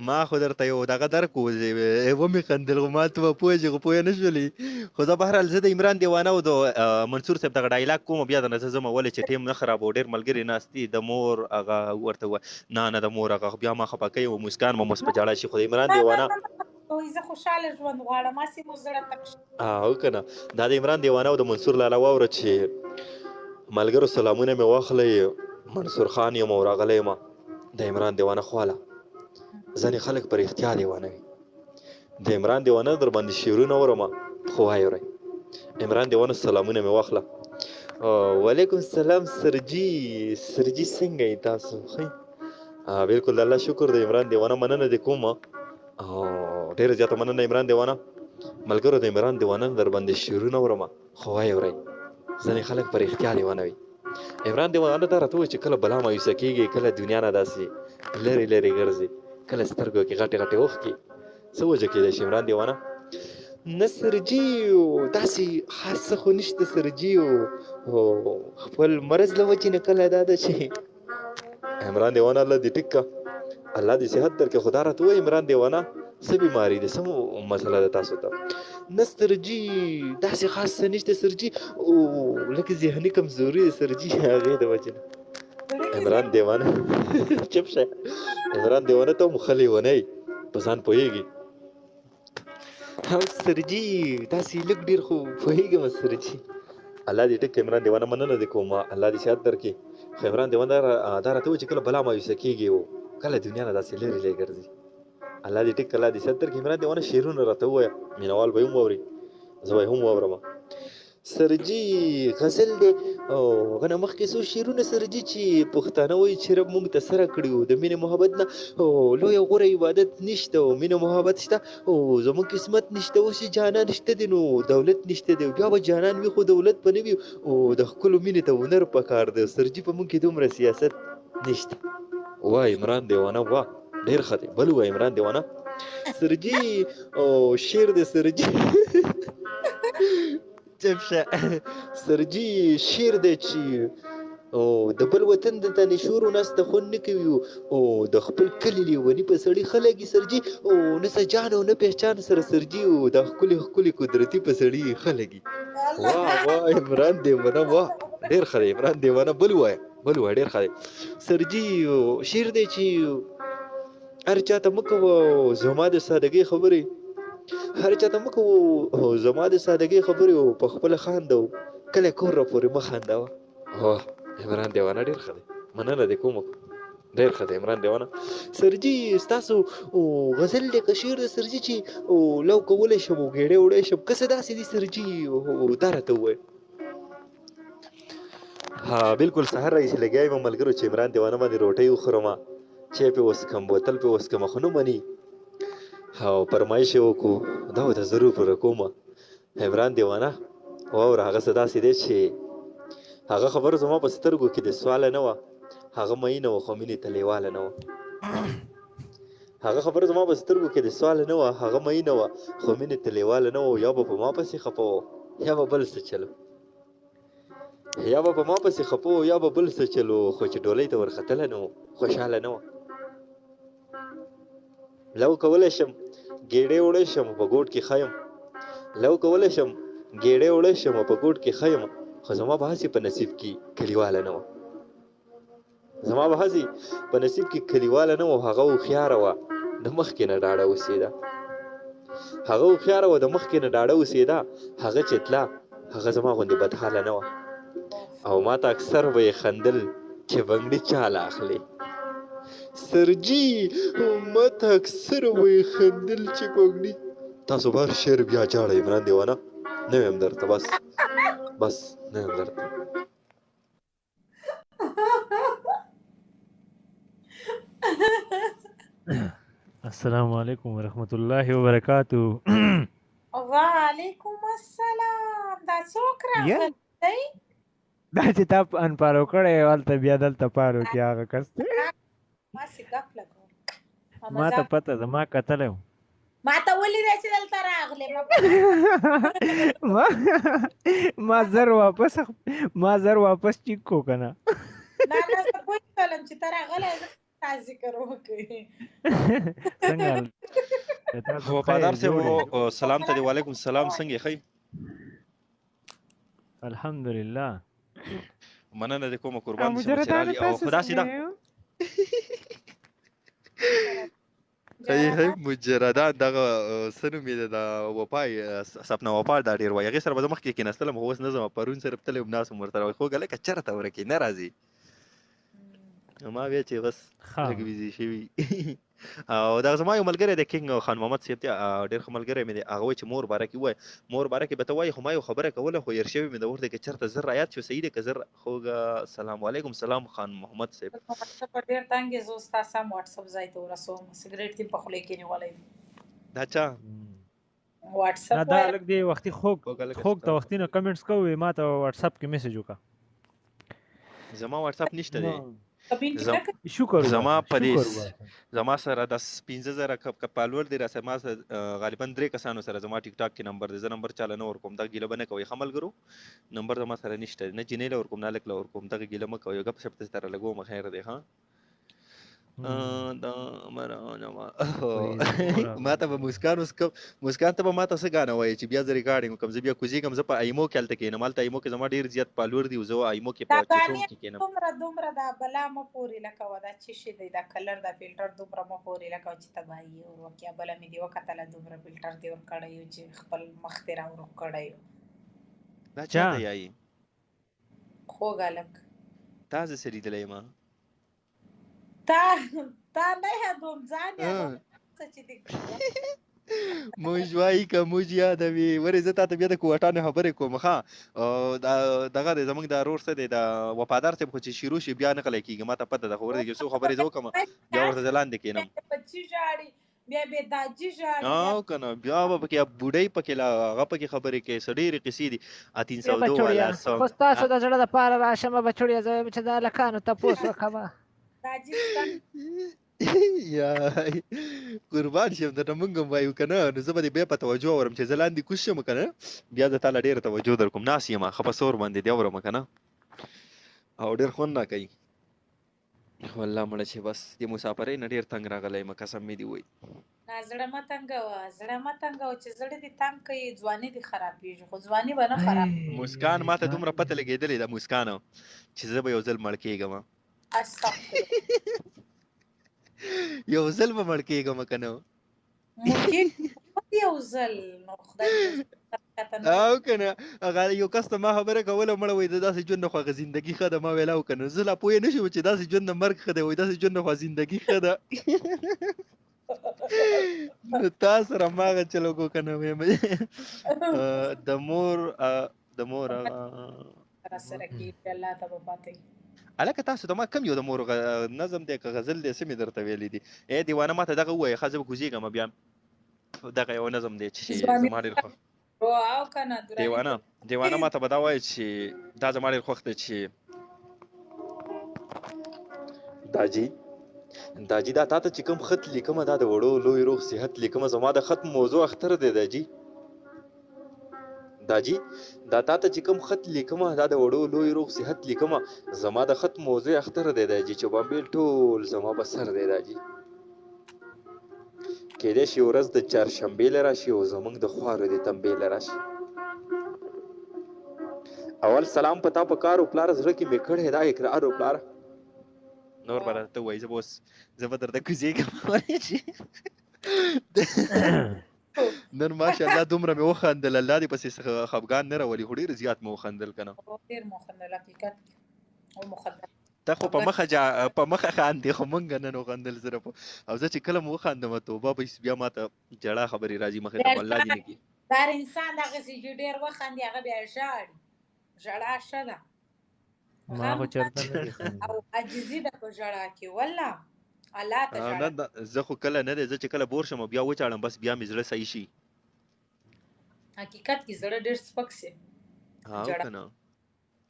ما خو درته یو دغه درکو ومې خندل خو ما ته به پوه شي خو پوه نه شولې خو زه بهرحال زه د عمران دیوانه او د منصور صاحب دغه ډایلاګ کوم بیا درنه زه ځم ولې چې ټیم نه خرابو ډېر ملګري ناست دي د مور هغه ورته نه د مور هغه بیا ما خفه کوي او مسکان به مس په جاړه شي خو د عمران دیوانه زه خوشحاله ژوند غواړم هسې مو زړه تک شي او که نه دا د عمران دیوانه او د منصور لاله واوره چې ملګرو سلامونه مې واخلئ منصور خان یم او راغلی یم د عمران دیوانه خواله ځینې خلک پر اختیا دیوانه وي د عمران دیوانه در باندې شعرونه اورم خو واورئ عمران دیوانه سلامونه مې واخله وعلیکم السلام سرجي څنګه یې تاسو ښه بالکل د الله شکر د عمران دیوانه مننه دې کوم او ډېره زیاته مننه عمران دیوانه ملګرو د عمران دیوانه در باندې شعرونه اورم خو واورئ ځینې خلک پر اختیا دیوانه وي عمران دیوانه دا راته وایي چې کله بلا مایوسه کېږي کله دنیا نه داسې لرې لرې ګرځي کله سترګو کې غټې غټې اوښکې څه وجه کېدای شي عمران دیوانه نه سرجي داسې خاص څه خو نشته سرجي خپل مرض له وجې نه کله دا ده چې عمران دیوانه الله دې ټیک کړه الله دې صحت درکړي خو دا راته وایي عمران دیوانه څه بیماري ده څه مسله ده تاسو ته نه سرجي داسې خاص څه نشته سرجي لکه ذهني کمزوري ده سرجي هغې د وجې نه عمران دیوانه چپ شه عمران دیوانه ته مخلی ونی په ځان پوهېږي او سرجي تاسې لږ ډېر خو پوهېږم سرجي الله دې ټیک عمران دیوانه مننه دې کوم الله دې صحت درکړي خو عمران دیوانه دا راته وایي چې کله بلا مایوسه کېږي او کله دنیا نه داسې لرې لرې ګرځي الله دې ټیک الله دې صحت درکړي عمران دیوانه شعرونه راته ووایه مینوال به یې هم واوري زه به یې هم واورم سرجي غزل دی او هغه نه مخکې څو شعرونه سرجي چې پښتانه وایي چې رب موږ ته سره کړي وو د مینې محبت نه او لوی غوره عبادت نشته او مینه محبت شته او زموږ قسمت نشته اوس یې جانان شته دی نو دولت نشته دی بیا به جانان وي خو دولت به نه وي او د ښکلو مینې ته هنر پکار دی سرجي په موږ کې دومره سیاست نشته وای عمران دیوانه واه ډېر ښه دی بل وای عمران دیوانه سرجي او شعر دی سرجي چپ شه سرجي شعر دی چې او د بل وطن د تانې شور و ناس ته خوند نه کوي او د خپل کلي لیوني په سړي خلګي سرجي او نه سجان او نه پهچان سره سرجي او د ښکلي ښکلي قدرتي په سړي خلګي واه واه عمران دیوانه واه ډېر ښه دی عمران دیوانه بل وایه ډېر ښه دی سرجي شعر دی چې هر چاته مه کوه زما د سادګۍ خبرې هر چاته مه کوو زما د سادګۍ خبرې او په خپله خاندو کله کور را پورې مه خاندوه واه عمران دیوانه ډېر ښه دی مننه دې کوم ډېر ښه دی عمران دیوانه سرجي ستاسو غزل دی که شعر دی سرجي چې لو کولی شم او ګېډې وړی شم که څه داسې دي سرجي دا راته ووایه ها بالکل سهار راهیسې لګیا یم ملګرو چې عمران دیوانه باندې روټۍ وخورم چای پې وڅښم بوتل پې وڅښم خو نه مني او فرمایش یې وکړو دا ورته ضرور پوره کوم عمران دیوانه واوره هغه څه داسې دی چې هغه خبره زما په سترګو کې د سواله نه وه هغه مینه وه خو مینې ته لیواله نه وه هغه خبره زما په سترګو کې د سواله نه وه هغه مینه وه خو مینې ته لیواله نه وه یا به په ما پسې خفه وه یا به بل څه چلو یا به په ما پسې خفه وه یا به بل څه چلو خو چې ډولۍ ته ورختله نه وه خوشحاله نه وه لو کولی شم ګېډې وړی شم په ګوټ کې ښه یم لو کولی شم ګېډې وړی شم په ګوټ کې ښه یم خو زما به هسې په نصیب کې کلیواله نه وه زما به هسې په نصیب کې کلیواله نه وه هغه هوښیاره وه د مخکې نه ډاډه اوسېده هغه هوښیاره وه د مخکې نه ډاډه اوسېده هغه چې تله هغه زما غوندې بدحاله نه وه او ما ته اکثر به یې خندل چې بنګړي چاله اخلي سرجي ما ته اکثر وایي خندل چې بنګړي تاسو به هر شعر بیا جاړئ عمران دیوانه نه ویم درته بس نه ویم درته السلام علیکم ورحمت الله وبرکاتو وعلیکم السلام دا څوک راغلی دی دا چې تا انپارو کړی هلته بیا دلته پارو کې هغه کس دی ما سې ګپ لګوم ما ته پته ده ما کتلی وم ما ته ولیدی چې دلته راغلی ما زر واپس چیک کو که نه نه زه پوه شولم چې ته راغلی زه ذکر وکړي. څنګه تاسو وفادار خیر صاحب جوړ سلام ته دی. وعلیکم السلام. څنګه ښه؟ الحمدلله. مننه دې کومه قربان شم چې مجردانو رالي او تاسو خدا سي دا څنګه یو؟ هي مجردان دغه څه نوم یې د وفا سپنا وفا دا ډېر وایي. هغې سره به زه مخکې کېناستلم خو اوس نه ځم. پرون صرف تللی وم ناست وم ورته وایي خوږه لکه چېرته ورکې نه راځي. ما ویل چې بس لږ بیزي شوي. او دغه زما یو ملګری دی کینګ خان محمد صاحب دی ډېر ښه ملګری مې دی. هغه وایي چې مور باره کې ووایه. مور باره کې به ته وایې خو ما یو خبره کوله خو هېر شوې مې ده. ورته که چېرته زر رایاد شو صحیح دی که زر خوږه سلام علیکم سلام خان محمد صاحب. واتساپ ډېر تنګ یې. زه اوس تا سم واتساپ ځای ته ورسوم. سګرېټ دې په خولې کې نیولی دی. دا چا واتساپ دا وایه. لږ دی وختي خوږ ته وختي نه کمنټس کوئ ما ته واتساپ کې میسج وکړه. زما واتساپ نشته دی. شکر زما په دې زما سره د 15000 فالوور دی. را سره ما غالبا 3 کسانو سره زما ټیک ټاک کې نمبر دی. زه نمبر چاله نه ورکوم. دا ګیله به نه کوئ ښه ملګرو. نمبر زما سره نشته نه جینۍ له ورکوم نه هلک له ورکوم. دغه ګیله مه کوئ. ګپ شپ درته سره لګوم خیر دی ښه. ما ته به مسکان ته به ما ته څه ګانه وایي چې بیا زه ریکارډینګ وکړم. زه بیا کوزیږم. زه په ایمو کې هلته کښېنم. هلته ایمو کې زما ډېر زیات فالوور دي. زه ایمو کې په چټروم کې کښېنم. دومره دا بلا مه پورې لکوه. دا څه شی دی دا کلر دا فلټر دومره مه پورې لکوه چې تباهي یې وروکیا. بله مې دې وکتله دومره فلټر دې ورکړی یو چې خپل مخ دې راورک کړی یو. دا چا ته یایي خوږ هلک تا زه څه لیدلی یم تا نه یادوم ځان یادوم څه چې دې موږ وایي که موږ یادوي. ورې زه تا ته بیا د کوټانو خبرې کوم ښه. دغه دی زموږ دا ورور څه دی د وفادار صاحب خو چې شروع شي بیا نه غلی کېږي. ما ته پته ده خو ورې څو خبرې زه وکړم بیا ورته زه لاندې کښېنم. بچي ژاړي بیا بې داجي ژاړي. او که نه بیا به پکې بوډۍ پکې هغه پکې خبرې کوي. څه ډېرې قیسې دي. 302 والا خو ستاسو د زړه دپاره راشمه بچوړیه زه وایم چې د هلکانو تپوس وکړمه. یا قربان شم درته مونږ هم وایو که نه نو زه به دې بیا په توجه اورم چې زه لاندې کوز شم که نه بیا زه تا له ډېره توجه در کوم. ناست یم ښه په سور باندې دې اورم که نه او ډېر خوند راکوي. والله مړه چې بس د مسافرۍ نه ډېر تنګ راغلی یم قسم مې دې وایي. زړه مه تنګوه چې زړه دې تنګ کوي ځواني دې خرابېږي خو ځواني به نه خرابېږي. مسکان ما ته دومره پته لګېدلې ده مسکانه چې زه به یو ځل مړ کېږم. یو ځل به مړ کېږم که نه یو ځل نو خدای او که نه هغه یو کس ته ما خبره کوله مړه وایي د داسې ژوند نه خو هغه زندګي ښه ده. ما ویل او که نه زه لا پوه نه شوم چې داسې ژوند نه مرګ ښه دی وایي داسې ژوند نه خو زندګي ښه ده. نو تا سره هماغه چل وکړو که نه ویم د مور سره کېږي الله ته به پاتې. هلکه تاسو ته ما کم یو د مور نظم دی که غزل دی څه مې درته ویلی دي. ای دیوانه ما ته دغه ووایه ښه زه به کوزېږم بیا دغه یو نظم دی چې زما ډېر خوښ دیوانه ما ته به دا وایي چې دا زما ډېر خوښ دی چې داجي دا تا ته چې کوم خط لیکمه دا د وړو لوی روغ صحت لیکمه زما د خط موضوع اختر دی داجي دا تا ته چې کوم خط لیکمه دا د وړو لوی روغ صحت لیکمه زما د خط موضوع اختر دی داجي چې بامبیل ټول زما به سر دی داجي کېدای شي ورځ د چهارشنبې له راشي او زموږ د خوارو د تنبې له راشي. اول سلام په تا په کار او پلاره زړه کې مې کړی دا اقرار او پلاره نور به راته ووایي زه به اوس زه به درته کوزېږم نن ماشاءالله دومره مې وخندل الله دې پسې خفګان نه راولي خو ډېر زیات مې وخندل که نه ډېر مو وخندل حقیقت ومخندل. ته خو په مخه خاندې خو مونږ نن وخندل صرف او زه چې کله مو وخاندم توبه بیا ما ته جړه خبرې راځي مخې ته الله دې نه کړي. دا انسان دغسې چې ډېر وخاندي هغه بیا ژاړي ژړا ښه ده ما خو چېرته نه دي او عاجزي ده په ژړا کې والله الله ته ژړا. زه خو کله نه دی زه چې کله بور شم بیا وچاړم بس بیا مې زړه صحیح شي. حقیقت کې زړه ډېر سپک سي که نه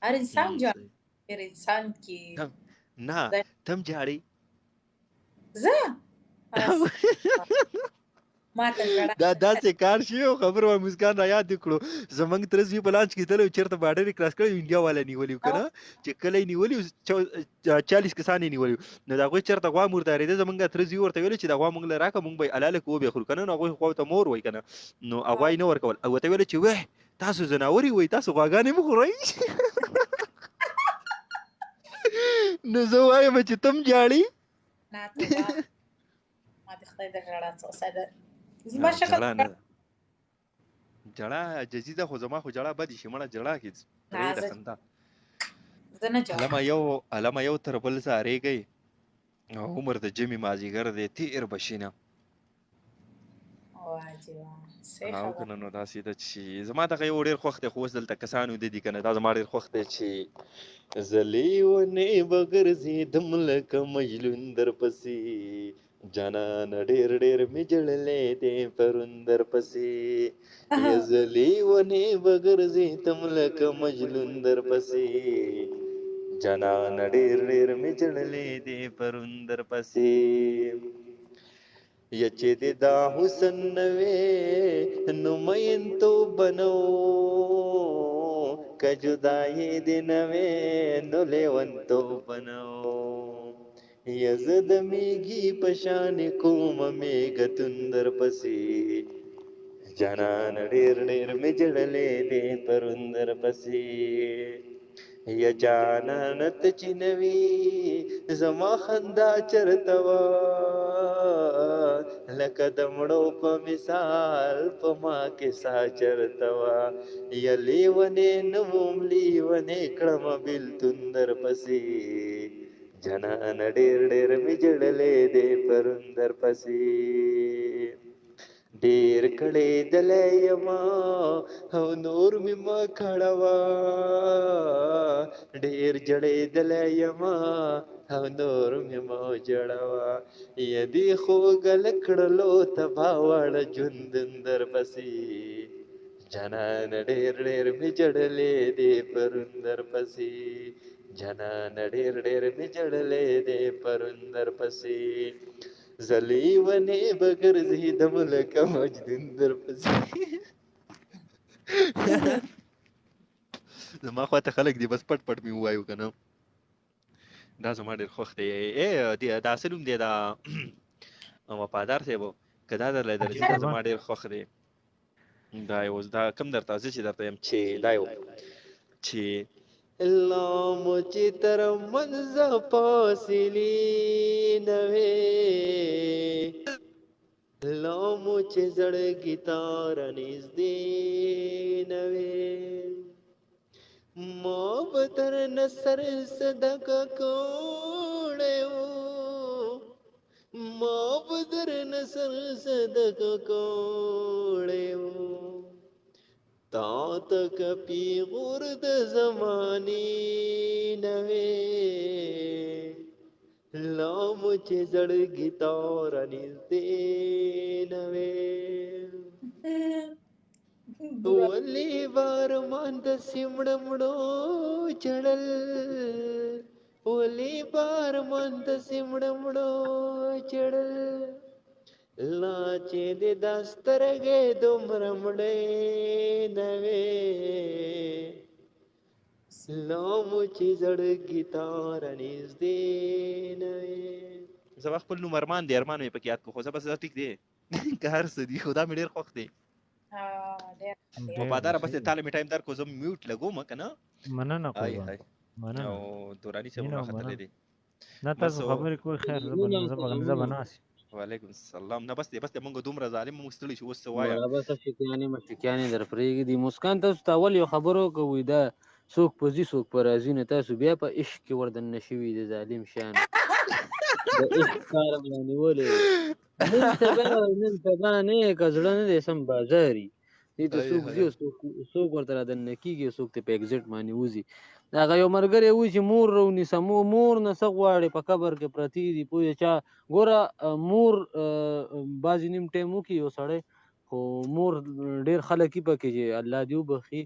هر انسان ژاړي هر انسان کې نه تم جاړي زه ما ته ژړا دا داسې کار شي او خبر وای مسکان را یاد کړو زمنګ ترز وی پلانچ کې تلو چیرته باډر کراس کړو انډیا والا نیولیو کنه چې کله نیولیو 40 کسان نیولیو نو دا غوي چیرته غوا مردارې ده زمنګ ترز وی ورته ویل چې دا غوا مونږ له راکه مونږ به الاله کو به خور کنه نو غوي خو ته مور وای کنه نو اغوای نه ورکول او ته ویل چې وې تاسو زناوري وای تاسو غواګانې مخورئ نو زه وایم چې تم جاړي نه ته ما د خدای د ژړا څه ساده زما شکل جړه جزیده خو زما خو جړه بدی شي مړه جړه کې د خندا زه نه جواب علامه یو تر بل ساريږي عمر د جمی مازیګر دی تیر بشینه واجبه او کنه نو داسې د چې زما ته یو ډېر خوښ دی خو اوس دلته کسانو د دې کنه دا زما ډېر خوښ دی چې زلی ونې بګرځېدم لکه مجنون در پسې جانان ډېر ډېر مې جړلې دی پرون در پسې زلی ونې بګرځېدم لکه مجنون در پسې جانان ډېر ډېر مې جړلې دی پرون در پسې یا چې دا حسن نوې نو مین تو بنو که جدائی دی نوې نو لیون تو بنو یا زد میگی پشان کوم میگا تندر پسی جانان ډیر ډیر می جړلې دی پروندر پسی یا جانانت چنوی زما خندا چرتوا لکه د مړو په مثال په ما کې سا چرتوا یا لیونې نوم لیونې کړم بیلتون در پسې جانان ډېر ډېر مې جړلې دی پروندر پسې ډېر کړې دلې یما او نور مې ما کړوا ډېر جړې دلې یما او نور مې ما جړوا یدي خو ګل کړلو تبا وړ ژوندون در پسې جانان ډېر ډېر مې جړلې دی پروندر پسې جانان ډېر ډېر مې جړلې دی پروندر پسې زلی ونې بګرځېدم لکه مجنون در پسې زما خواته خلک دی بس پټ پټ مې ووایو که نه دا زما ډېر خوښ دی دا څه نوم دی دا وفادار صاحب که دا درله درځي دا زما ډېر خوښ دی دا یو دا کوم درته زه چې درته یم چې دا یو چې لام چې تر منځه فاصلې نه وې لام چې زړګي تا رانږدې نه وې ما به درنه سر صدقه کړی وو ما به درنه سر صدقه کړی وو تا تک پیغور د زمانی نوې لام چې زړګي تا رانږدې نوې ولی بار مان د سیمړ مړو چړل ولی بار مان د سیمړ مړو چړل لا چې د دسترګې دومره مړې نه وې لام چې زړګي تا رانږدې نه وې زما خپل نوم ارمان دی ارمان مې پکې یاد کړو خو زه بس دا ټیک دی که هر څه دي خو دا مې ډېر خوښ دی وفاداره بس تعالی می ټایم در کو زم میوټ لګوم کنه مننه کوم مننه او دورانی څه مخه خطر دی نه تاسو خبرې کوی خیر زه بناس وعلیکم السلام نه بس موږ دومره ظالم مستړي شو وسه وایا بس مشکیانی در پرېږدي دی مسکان تاسو ته اول یو خبرو کوي دا څوک پوزي څوک پر راځي نه تاسو بیا په عشق کې وردن نشوي د ظالم شان د عشق کار باندې ولې نن سبا نه کزړه نه دي سم بازاري دې ته څوک دی څوک ورته راځي نه کیږي څوک ته په ایگزیټ باندې وځي هغه یو مرګره وي چې مور رونی سمو مور نه سغواړي په قبر کې پرتی دی پوهه چا ګوره مور بازی نیم ټیمو کې یو سړی خو مور ډیر خلک پکې چې الله دې وبخي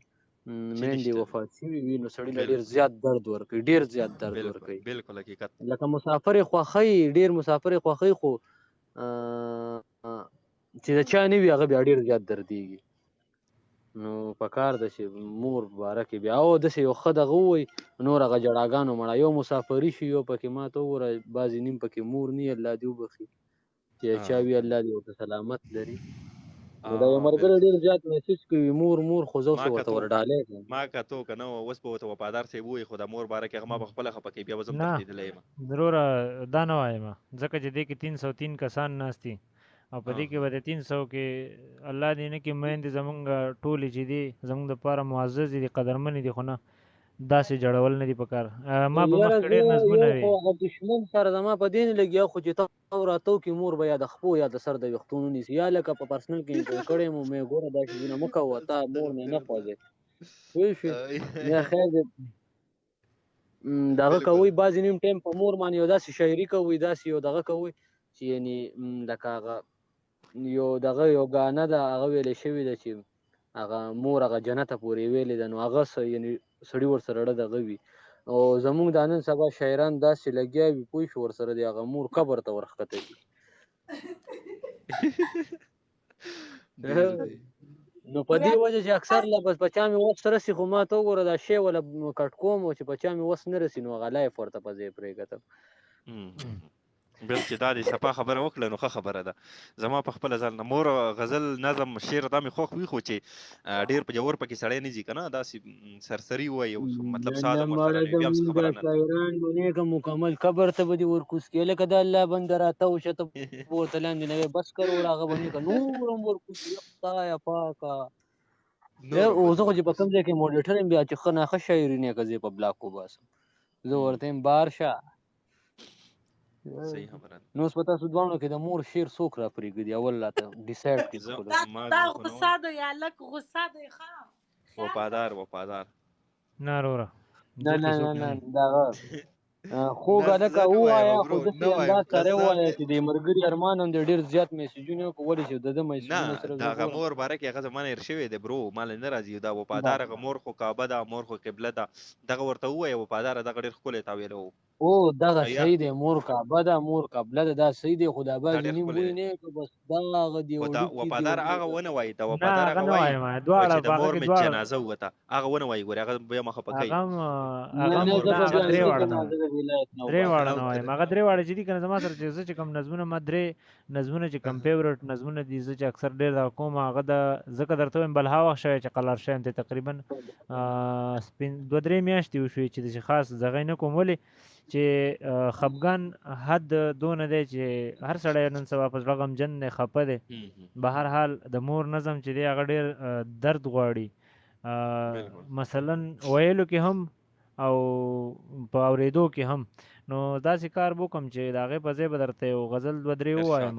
مېندې وفات شوي وي نو سړی ډیر زیات درد ورکوي ډیر زیات درد ورکوي بالکل حقیقت لکه مسافر خوښي ډیر مسافر خوښي خو چې د چا نه وي هغه بیا ډېر زیات دردېږي. نو پکار ده چې مور باره کې بیا او داسې یو ښه دغه ووایي نور هغه جړاګانو مړه یو مسافري شي یو پکې ما ته وګوره بعضې نیم پکې مور نه وي الله دې وبخي چې چا وي الله دې ورته سلامت لري. نو دا یو ملګری ډېر زیات میسج کوي مور خو زه اوس ورته ورډالۍ کړم. ما کتو که نه اوس به ورته وفادار صاحب ووایي خو د مور باره کې هغه ما په خپله خفه کوي بیا به زه هم تښتېدلی یم. وروره دا نه وایم ځکه چې دې کې 303 کسان ناست دي او په دې کې به د 300 کې الله دې نه کې میندې زمونږ ټولې چې دي زمونږ دپاره معززې دي قدرمنې دي خو نه داسې جړول نه دي پکار. ما به مخکې ډېر نظمونه وي هغه دشمن سره زما په دې نه لګیا خو چې ته راتو کې مور به یا د خپو یا د سر د ویښتونو نیسي یا لکه په پرسنل کې انټرویو کړی مو مې ګوره دا شیونه مه کوه تا مور مې نه خوځې پوه شوې یا خیر دی دغه کوئ بعضې نیم ټایم په مور باندې یو داسې شاعري کوئ داسې یو دغه کوئ چې یعنې لکه هغه یو دغه یو ګانه ده هغه ویلې شوې ده چې هغه مور هغه جنته پورې ویلې ده نو هغه یعنې سړي ورسره ډه دغه وي او زمونږ دا نن سبا شاعران داسې لګیا وي پوه شو ورسره د هغه مور قبر ته ورښکته وي نو په دې وجه چې اکثر لا بس په چا مې وس رسي خو ما ته وګوره دا شی ولا کټ کوم او چې په چا مې وس نه رسي نو هغه لایف ورته په ځای پرېږدم. بل چې دا دې صفا خبره وکړه نو ښه خبره ده. زما په خپله ځل نه مور غزل نظم شعر دا مې خوښ وي خو چې ډېر په جوور پکې سړی نه ځي که نه داسې سرسري ووایي مطلب ساده ورسره وي بیا همڅه خبره نه ده. شاعران بنېږه مکمل قبر ته به دې ورکوز کړې لکه د الله بنده راته وشه ته ورته لاندې نه وې بس کروړ هغه به نېږه نور هم ورکوز کړي خدایه پاکه اوس خو چې په کوم ځای کې موډیټر یم بیا چې ښه ناښه شاعري نیکه زه په بلاک وباسم زه ورته یم بار شه صحیح خبره ده. نو اوس په تاسو دواړو کې د مور شعر څوک را پرېږدي اول راته ډیسایډ کړي. دا غصه ده یا لک غصه ده ښه وفادار نه وروره نه دغه خوږه لکه ووایه خو داسې انداز سره ووایه چې د ملګري ارمان هم د ډېر زیات میسجونه وکړو ولې چې د ده میسجونه سره نه د هغه مور باره کې هغه زما نه هېر شوی دی برو ما له نه راځي دا وفادار هغه مور خو کعبه ده مور خو قبله ده دغه ورته ووایه وفاداره دغه ډېر ښکلی تا ویلی و او دغه صحیح دی مور کعبه ده مور قبله ده دا صحیح دی خو دا بعضې نیم بوی نه که بس دغه دی وفادار هغه ونه وایي د وفادار هغه وایي چې د مور مې جنازه ووته هغه ونه وایي ګورې هغه بیا مخه په کوي درې واړه نه وایم هغه درې واړه چې دي که نه زما سره چې زه چې کوم نظمونه ما درې نظمونه چې کوم فیورټ نظمونه دي زه چې اکثر ډېر دغه کوم هغه د ځکه درته وایم بلها وخت شوی چې قلار شوی یم ته تقریبا 2-3 میاشتې وشوې چې داسې خاص دغه نه کوم ولې چې خفګان حد دونه دی چې هر سړی نن سبا په زړه غمجن دی خفه دی به هر حال د مور نظم چې دی هغه ډېر درد غواړي مثلا ویلو کې هم او په اورېدو کې هم نو داسې کار به وکړم چې د هغې په ځای به درته یو غزل 2-3 ووایم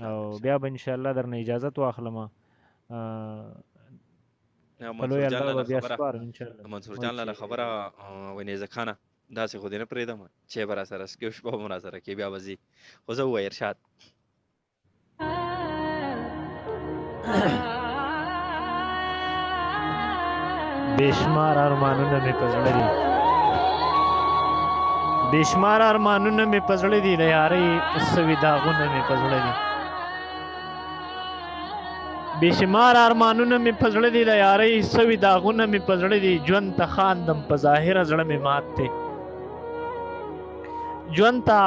او بیا به انشاءالله درنه اجازت واخلم په لوی الله به بیا سپارم انشاءالله. منصور جان لاله خبره ونیزه خانه داسې خو دې نه پرېږدم چې به راسره سکي شپه به م راسره کې بیا به ځي خو زه ووایه ارشاد بېشمار ارمانونه مې په زړه دي بېشمار ارمانونه مې په زړه دي د یارۍ سوي داغونه مې په زړه دي بېشمار ارمانونه مې په زړه دي د یارۍ سوي داغونه مې په زړه دي ژوند ته خاندم په ظاهره زړه مې مات دی ژوند ته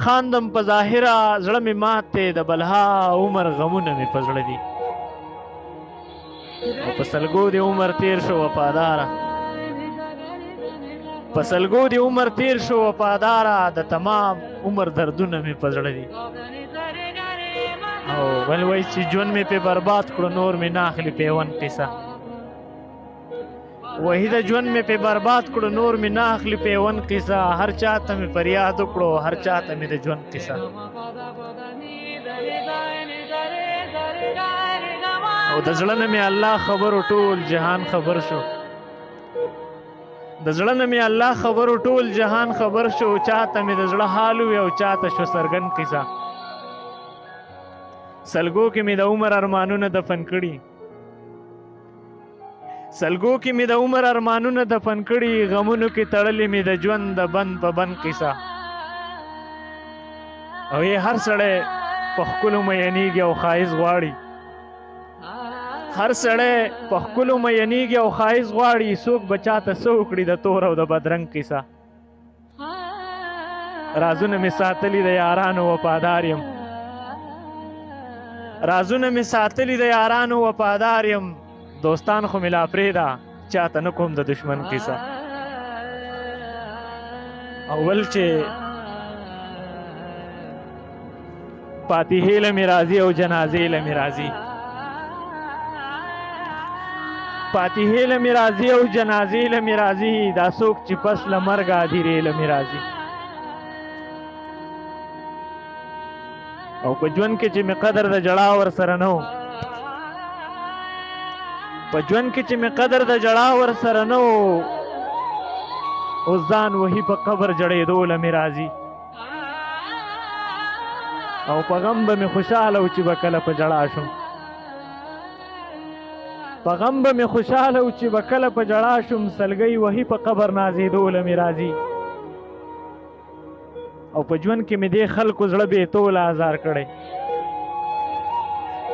خاندم په ظاهره زړه مې مات دی د بلها عمر غمونه مې په زړه دي او په سلګو د عمر تیر شو وفاداره په سلګو د عمر تیر شو وفاداره د تمام عمر دردونه مې په زړه دي او بل وایي چې ژوند مې پې برباد کړو نور مې نه اخلي پیوند قصه وحید ژوند مې پې برباد کړو نور مې نه اخلي پیوند قصه هر چاته مې فریاد وکړو هر چاته مې د ژوند قصه او د زړه نه مې الله خبرو ټول جهان خبر شو د زړه نه مې الله خبرو ټول جهان خبر شو چاته مې د زړه حال وي او چاته شو څرګند قصه سلګو کې مې د عمر ارمانونه دفن کړي سلګو کې مې د عمر ارمانونه دفن کړي غمونو کې تړلې مې د ژوند د بند په بند قصه او یې هر سړی په ښکلو مینېږي او ښایست غواړي هر سړی په ښکلو مینېږي او ښایست غواړي څوک به چاته څه وکړي د تور او د بدرنګ کیسه رازونه مې ساتلي د یارانو وفادار یم رازونه مې ساتلي د یارانو وفادار یم دوستان خو مې لا پرېږده چاته نه کوم د دشمن کیسه اول چې فاتحې له مې راځي او جنازې له مې راځي فاتحې له مې راځي او جنازې له مې راځي دا څوک چې پس له مرګه هدیرې له مې راځي او په ژوند کې چې مې قدر د جړا ورسره نه و په ژوند کې چې مې قدر د جړا ورسره نه و اوس ځان وهي په قبر جړېدو له مې راځي او په غم به مې خوشحاله و چې به کله په جړا شم په غم به مې خوشحاله و چې به کله په جړا شم سلګۍ وهي په قبر نازېدو له مې راځي او په ژوند کې مې دې خلکو زړه بېتوله ازار کړی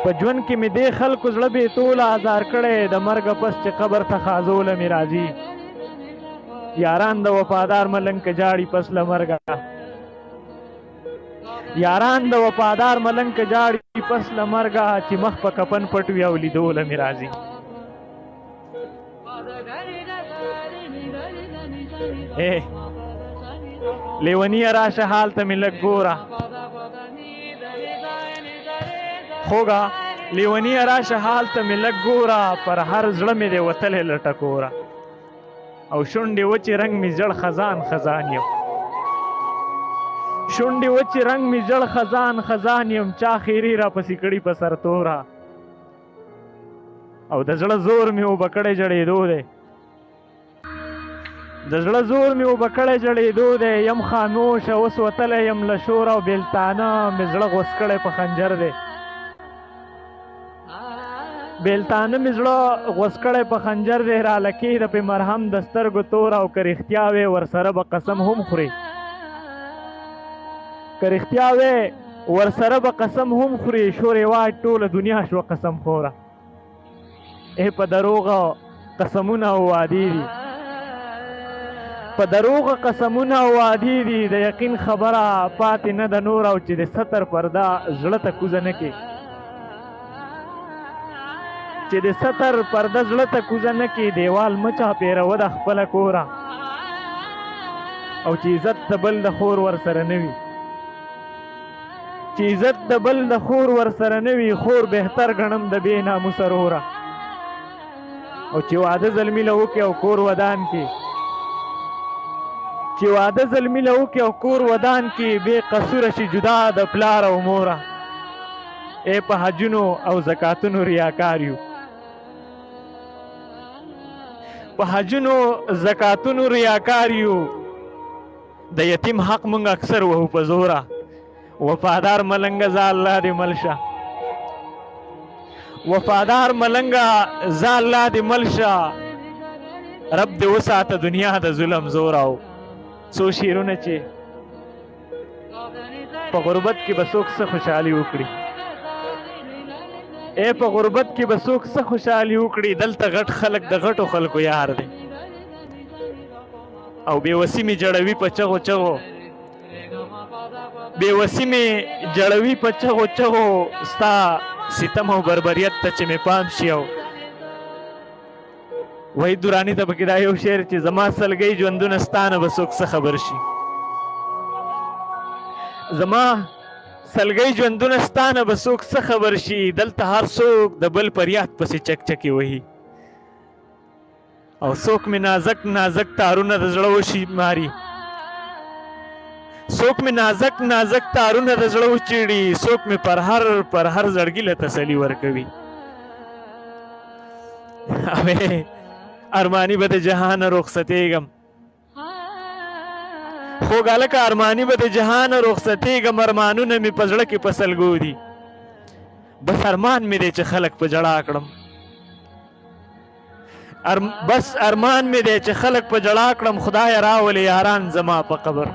په ژوند کې مې دې خلکو زړه بېتوله ازار کړی د مرګه پس چې قبر ته خازو له مې راځي یاران د وفادار ملنګ که جاړي پس له مرګه یاران د وفادار ملنګ که جاړي پس له مرګه چې مخ په کفن پټ وي او لیدو له مې راځي لیونیه راشه حال ته مې لږ ګوره خوږه لیونیه راشه حال ته مې لږ ګوره پر هر زړه مې دی وتلی له ټکوره او شونډې وچې رنګ مې زړ خزان خزان یم شونډې وچې رنګ مې زړ خزان خزان یم چا خیري را پسې کړي په سرتوره او د زړه زور مې اوبه کړی جړېدو دی د زړه زور مې اوبه کړی جړېدو دی یم خاموشه اوس وتلی یم له شور او بېلتانه مې زړه غوڅ کړی په خنجر دی بېلتانه مې زړه غوڅ کړی په خنجر دی رالکې د پې مرهم د سترګو توره او که رښتیا وې ورسره به قسم هم خورې که رښتیا وې ورسره به قسم هم خورې شورې واج ټوله دنیا شوه قسم خوره په دروغه قسمونه او وعدې دي په دروغه قسمونه او وعدې دي د یقین خبره پاتې نه ده نور او چې د ستر پرده زړه ته کوزه نه کې چې د ستر پرده زړه ته کوزه نه کې دیوال مه چاپېروه د خپله کوره او چې عزت د بل د خور ورسره نه وي چې عزت د بل د خور ورسره نه وي خور بهتر ګڼم د بې ناموسه روره او چې واده زلمي له وکړي او کور ودان کې چې واده زلمي له وکړي او کور ودان کې بې قصوره شي جدا د پلار او موره په حجونو او زکاتونو ریاکار یو په حجونو زکاتونو ریاکار یو د یتیم حق مونږ اکثر وهو په زوره وفادار ملنګه ځا الله دې ملشه وفادار ملنګه ځا الله دې ملشه رب دې وساته دنیا د ظلم زور او څو شیرونه چې په غربت کې به څوک څه خوشحالي وکړي په غربت کې به څوک څه خوشحالي وکړي دلته غټ خلک د غټو خلکو یار دی او بېوسي مې جړوي په چغو چغو بېوسي مې جړوي په چغو چغو ستا ستم او بربریت ته چې مې پام شي او وحید دراني ته پکې دا یو شعر چې زما سلګۍ ژوندونه ستا نه به څوک څه خبر شي زما سلګۍ ژوندونه ستا نه به څوک څه خبر شي دلته هر څوک د بل فریاد پسې چکچکې وهي او څوک مې نازک نازک تارونه د زړه وشي ماري څوک مې نازک نازک تارونه د زړه وچیړي څوک مې پر هر زړګي له تسلي ورکوي ارمانی به د جهان رخصتېږم خوږ هلکه ارمانی به د جهان رخصتېږم ارمانونه مې په زړه کې په سلګو دي بس ارمان مې دی چې خلک په جړا کړم بس ارمان مې دی چې خلک په جړا کړم خدای راولې یاران زما په قبر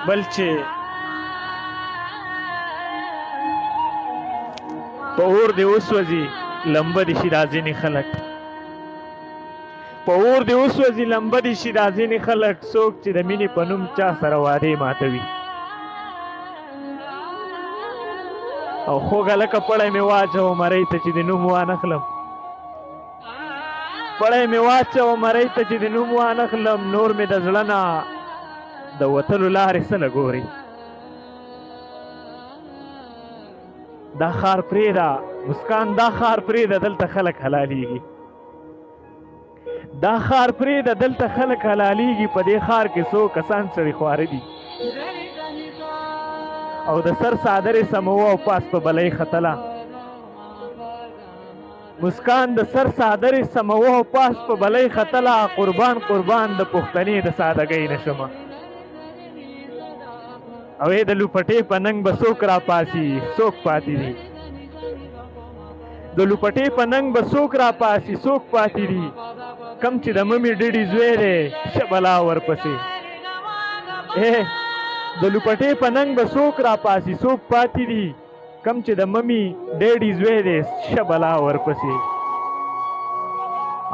بل چې په اور دې وسوځي لمبه دې شي دا ځینې خلک په اور دې وسوځي لمبه دې شي دا ځینې خلک څوک چې د مینې په نوم چا سره وعدې ماتوي او خوږ هلکه پړی مې واچوه مرۍ ته چې د نوم وانخلم پړی مې واچوه مرۍ ته چې د نوم وانخلم نور مې د زړه نه د وتلو لارې سله ګوري دا ښار پرېږده مسکان دا ښار پرېږده دلته خلک حلالېږي دا ښار پرېږده دلته خلک حلالېږي په دې ښار کې څو کسان سړي خواره دي او د سر څادرې سموه او پاس په بلۍ ختله مسکان د سر څادرې سموه او پاس په بلۍ ختله قربان قربان د پښتنې د سادګۍ نه شمه او د لوپټې په ننګ به څوک راپاسي څوک پاتې دي د لوپټې په ننګ به څوک راپاسي څوک پاتې دي کم چې د ممې ډډې زوی دی شه بلا ورپسې د لوپټې په ننګ به څوک راپاسي څوک پاتې دي کم چې د ممې ډیډي زوی دی شه بلا ورپسې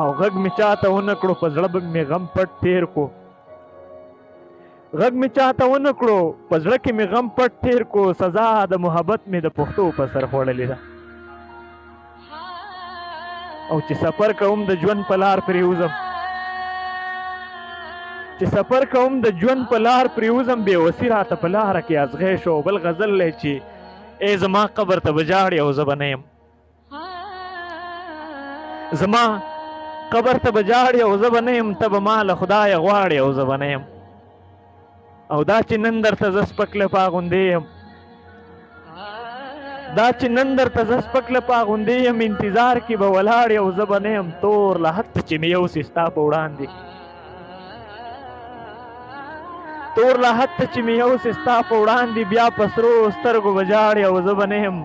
او غږ مې چاته ونه کړو په زړه مې غم پټ تیر کو غږ مې چاته ونه کړو په زړه کې مې غم پټ تیر کو سزا د محبت مې د پښتو په سر خوړلې ده او چې سفر کوم د ژوند په لار پرېوځم چې سفر کوم د ژوند په لار پرېوځم بې وسي راته په لاره کې ازغی شو بل غزل دی چې ای زما قبر ته به جاړې او زه به نه یم زما قبر ته به جاړې او زه به نه یم ته به ما له خدایه غواړې او زه به نه یم او دا چې نن درته زه سپک لپا غوندې یم دا چې نن درته زه سپک لپا غوندې یم انتظار کې به ولاړې او زه به نه یم تور لحد ته چې مې یوسې ستا په وړاندې تور لحد ته چې مې یوسې ستا په وړاندې بیا په سرو سترګو به جاړې او زه به نه یم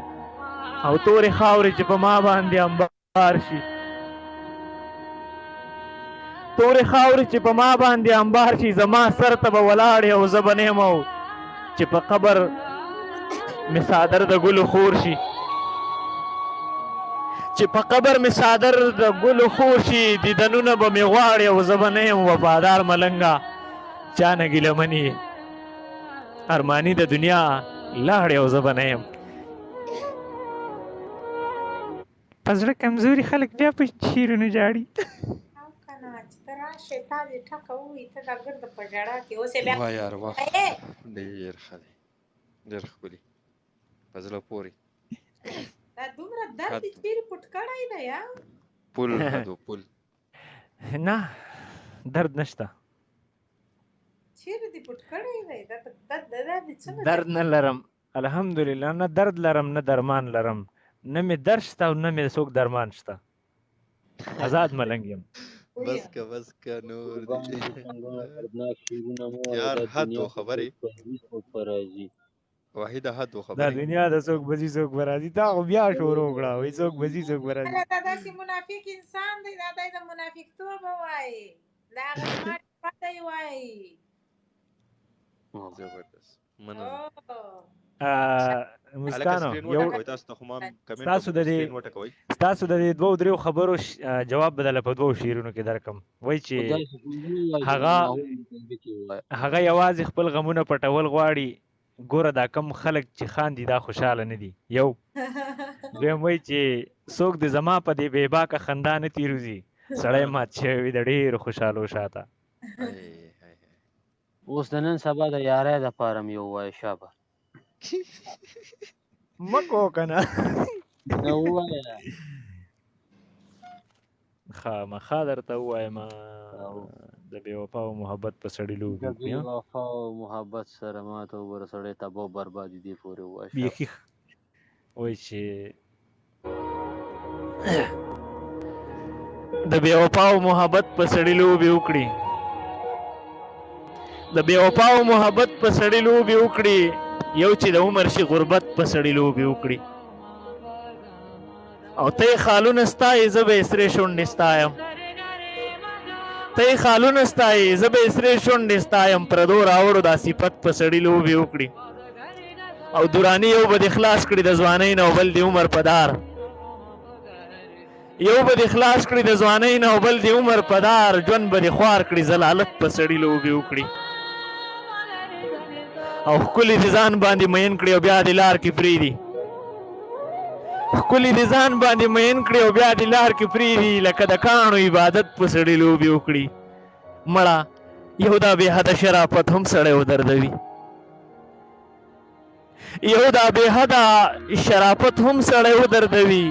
او تورې خاورې چې په ما باندې انبار شي تورې خاورې چې په ما باندې انبار شي زما سر ته به ولاړې او زه به نه یم او چې په قبر مې څادر د ګلو خور شي چې په قبر مې څادر د ګلو خور شي دیدنونه به مې غواړې او زه به نه یم وفادار ملنګه چا نه ګیله مني ارماني د دنیا لاړې او زه به نه یم په زړه کمزوري خلک بیا په شعرونو جاړي راشي تا دې ټکه ووایي ته دا ګرده په ژړا کې اوس یې بیا واه یار واه ډېر ښه دی ډېر ښکلي په زړه پورې دا دومره درد دې چیرې پټ کړی دی یا پل خدو پل نه درد نشته چیرې دې پټ کړی دی دا دې څه درد نه لرم الحمدلله نه درد لرم نه درمان لرم نه مې درد شته او نه مې څوک درمان شته آزاد ملنګ یم بس که نور یار حد و خبرې واحده حد و دا خبرې دنیا د څوک بځي څوک به راځي تا خو بیا شروع کړه وایي څوک بځي څوک به راځي دا داسې منافق انسان دی دا دی د منافقتوب وایي دا هغه زما پته یې وایي زبردست مننه مسکانو یو ستاسو د دې دوو دریو خبرو جواب بدله په دوو شعرونو کې درکم وایي چې هغه یوازې خپل غمونه پټول غواړي ګوره دا کم خلک چې خاندي دا خوشحاله نه دي یو دویم وایي چې څوک د زما په دې بې باکه خندا نه تېروځي سړی مات شوی وي د ډېرو خوشحالو شاته اوس د نن سبا د یارۍ دپاره مې ووایه شابه مکو که نه نه ووایه خامخا درته ووایم د بې وفا او محبت په سړي لوبې د بې وفا او محبت سره ماته وګوره سړی تباه بربادي دې پورې ووایه بیخي وایي چې د بې وفا او محبت په سړي لوبې وکړي د بې وفا او محبت په سړي لوبې وکړي یو چې د عمر شي غربت په سړي لوبې وکړي او ته یې خالونه ستایې زه به یې سرې شونډې ستایم ته خالونه ستایې زه به سرې شونډې ستایم پردو راوړو دا صفت په سړي لوبې وکړي او دوراني یو به دې خلاص کړي د ځوانۍ نه او بل دې عمر په دار یو به دې خلاص کړي د ځوانۍ نه او بل دې عمر په دار ژوند به دې خوار کړي زلالت په سړي لوبې وکړي او ښکلي دې ځان باندې مین کړي او بیا دې لار کې پرېږدي ښکلي دې ځان باندې مین کړي او بیا دې لار کې پرېږدي لکه د کاڼو عبادت په سړي لوبې وکړي مړه یو دا بې حده شرافت هم سړی ودردوي یو دا بې حده شرافت هم سړی ودردوي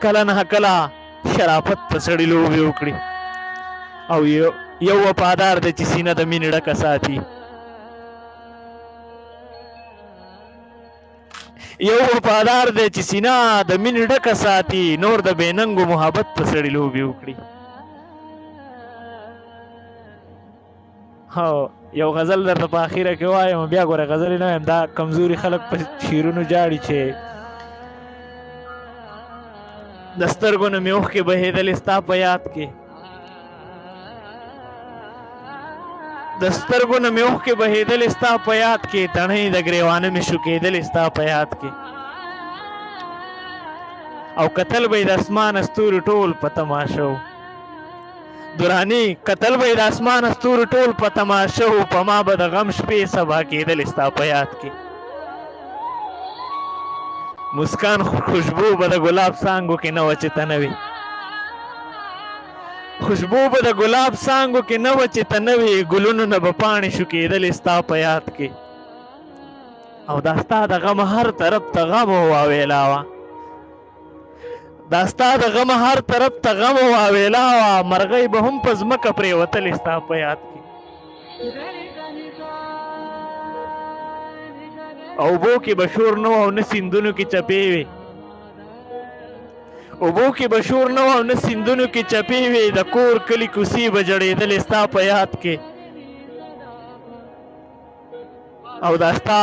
کله نه کله شرافت په سړي لوبې وکړي او یو وفادار دی چې سینه د مینې ډکه ساتي یو وفادار دی چې سینه د مینې ډکه ساتي نور د بې ننګو محبت په سړي لوبې وکړي هو یو غزل درته په اخیره کې وایم بیا ګوره غزلې نه وایم دا کمزوري خلک په شعرونو جاړي چې د سترګو نه مې اوښکې بهېدلې ستا په یاد کې د سترګو نه مې اوښکې بهېدلې ستا په یاد کې تڼۍ د ګریوانه مې شوکېدلې ستا په یاد کې او کتل به یې د اسمان ستوري ټول په تماشو دوراني کتل به یې د اسمان ستوري ټول په تماشو په ما به د غم شپې سبا کېدلې ستا په یاد کې مسکان خوشبو به د ګلاب څانګو کې نه وه چې ته نه وې خوشبو به د ګلاب څانګو کې نه وه چې ته نه وې ګلونو نه به پاڼې شوکېدلې ستا په یاد کې او دا ستا د غم هر طرف ته غم واویلا وه دا ستا د غم هر طرف ته غم واویلا وه مرغۍ به هم په ځمکه پرېوتلې ستا په یاد کې اوبو کې به شور نه او نه سیندونو کې چپې وې اوبو کې به شور نه او نه سیندونو کې چپې وې د کور کلي کوڅې به جړېدلې ستا په یاد کې او دا ستا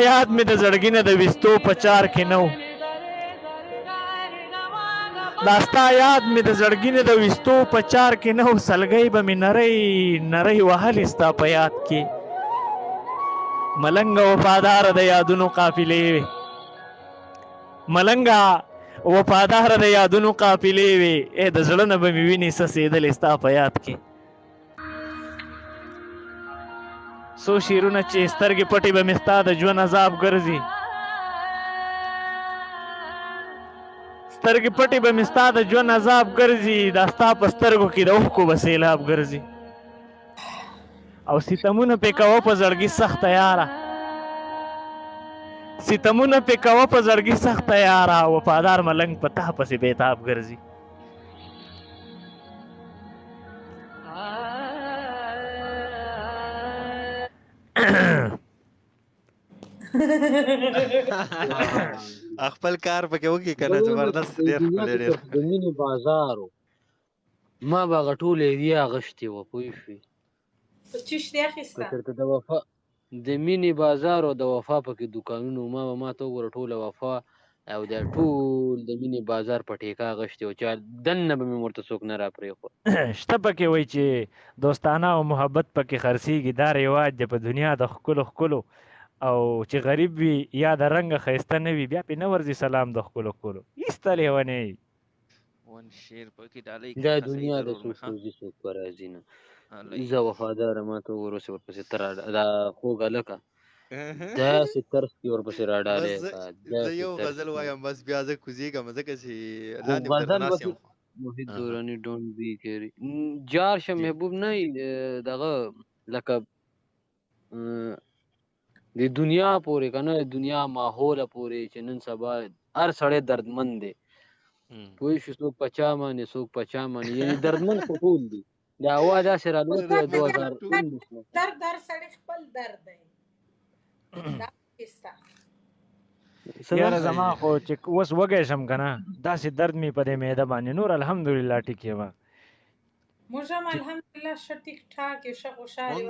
یاد مې د زړګي نه د ویستو په چار کې نه و دا ستا یاد مې د زړګي نه د ویستو په چار کې نه و سلګۍ به مې نرۍ نرۍ وهلې ستا په یاد کې ملنګه وفاداره د یادونو قافلې وې ملنګه وفاداره د یادونو قافلې وې ای د زړه نه به مې وینې څڅېدلې ستا په یاد کې څو شعرونه چې سترګې پټې به مې ستا د ژوند عذاب ګرځي سترګې پټې به مې ستا د ژوند عذاب ګرځي دا ستا په سترګو کې د اوښکو به سیلاب ګرځي او ستمونه پې کوه په زړګي سخته یاره ستمونه پې کوه په زړګي سخته یاره وفادار ملنګ په تا پسې بېتاب ګرځي خپل کار پکې وکړي کنه زبردست ډېر ښکلی ډېر د مینې بازار و ما به هغه ټولې ایدیا اغوښتې وه پوه شوې چیش دی اخیسته که چېرته د وفا د مینې بازار او د وفا پکې دوکانونه ما به ما ته وګوره ټوله وفا او دا ټول د مینې بازار په ټیکه اغوښتې وه چې دننه به مې ورته څوک نه را پرېښود شته پکې وایي چې دوستانه او محبت پکې خرڅېږي دا رواج دی په دنیا د ښکلو ښکلو او چې غریب وي یا د رنګه ښایسته نه وي بیا پې نه ورځي سلام د ښکلو ښکلو ایسته لیونی دا دنیا د څوک روزي څوک په راځي نه زه وفاداره ما ته وګوره اوس ورپسې ته دا خوږ هلکه داسې طرز کې ورپسې راډالې زه یو غزل وایم بس بیا زه کوزېږم ځکه چې لاندې به درته ناست یم محیط دوراني ډونټ بی کیری جار شه محبوب نه دغه لکه د دنیا پورې که نه د دنیا ماحوله پورې چې نن سبا هر سړی دردمند دی پوه شو څوک په چا باندې څوک په چا باندې یعنې دردمند خو ټول دي د هوا داسې رالوټ دی 2019 در سړی خپل درد دی دا کیسه یاره زما خو چې اوس وږی شم که نه داسې درد مې په دې معده باندې نور الحمدلله ټیک یم موږ هم الحمدلله ښه ټیک ټاک یو ښه خوشحال یو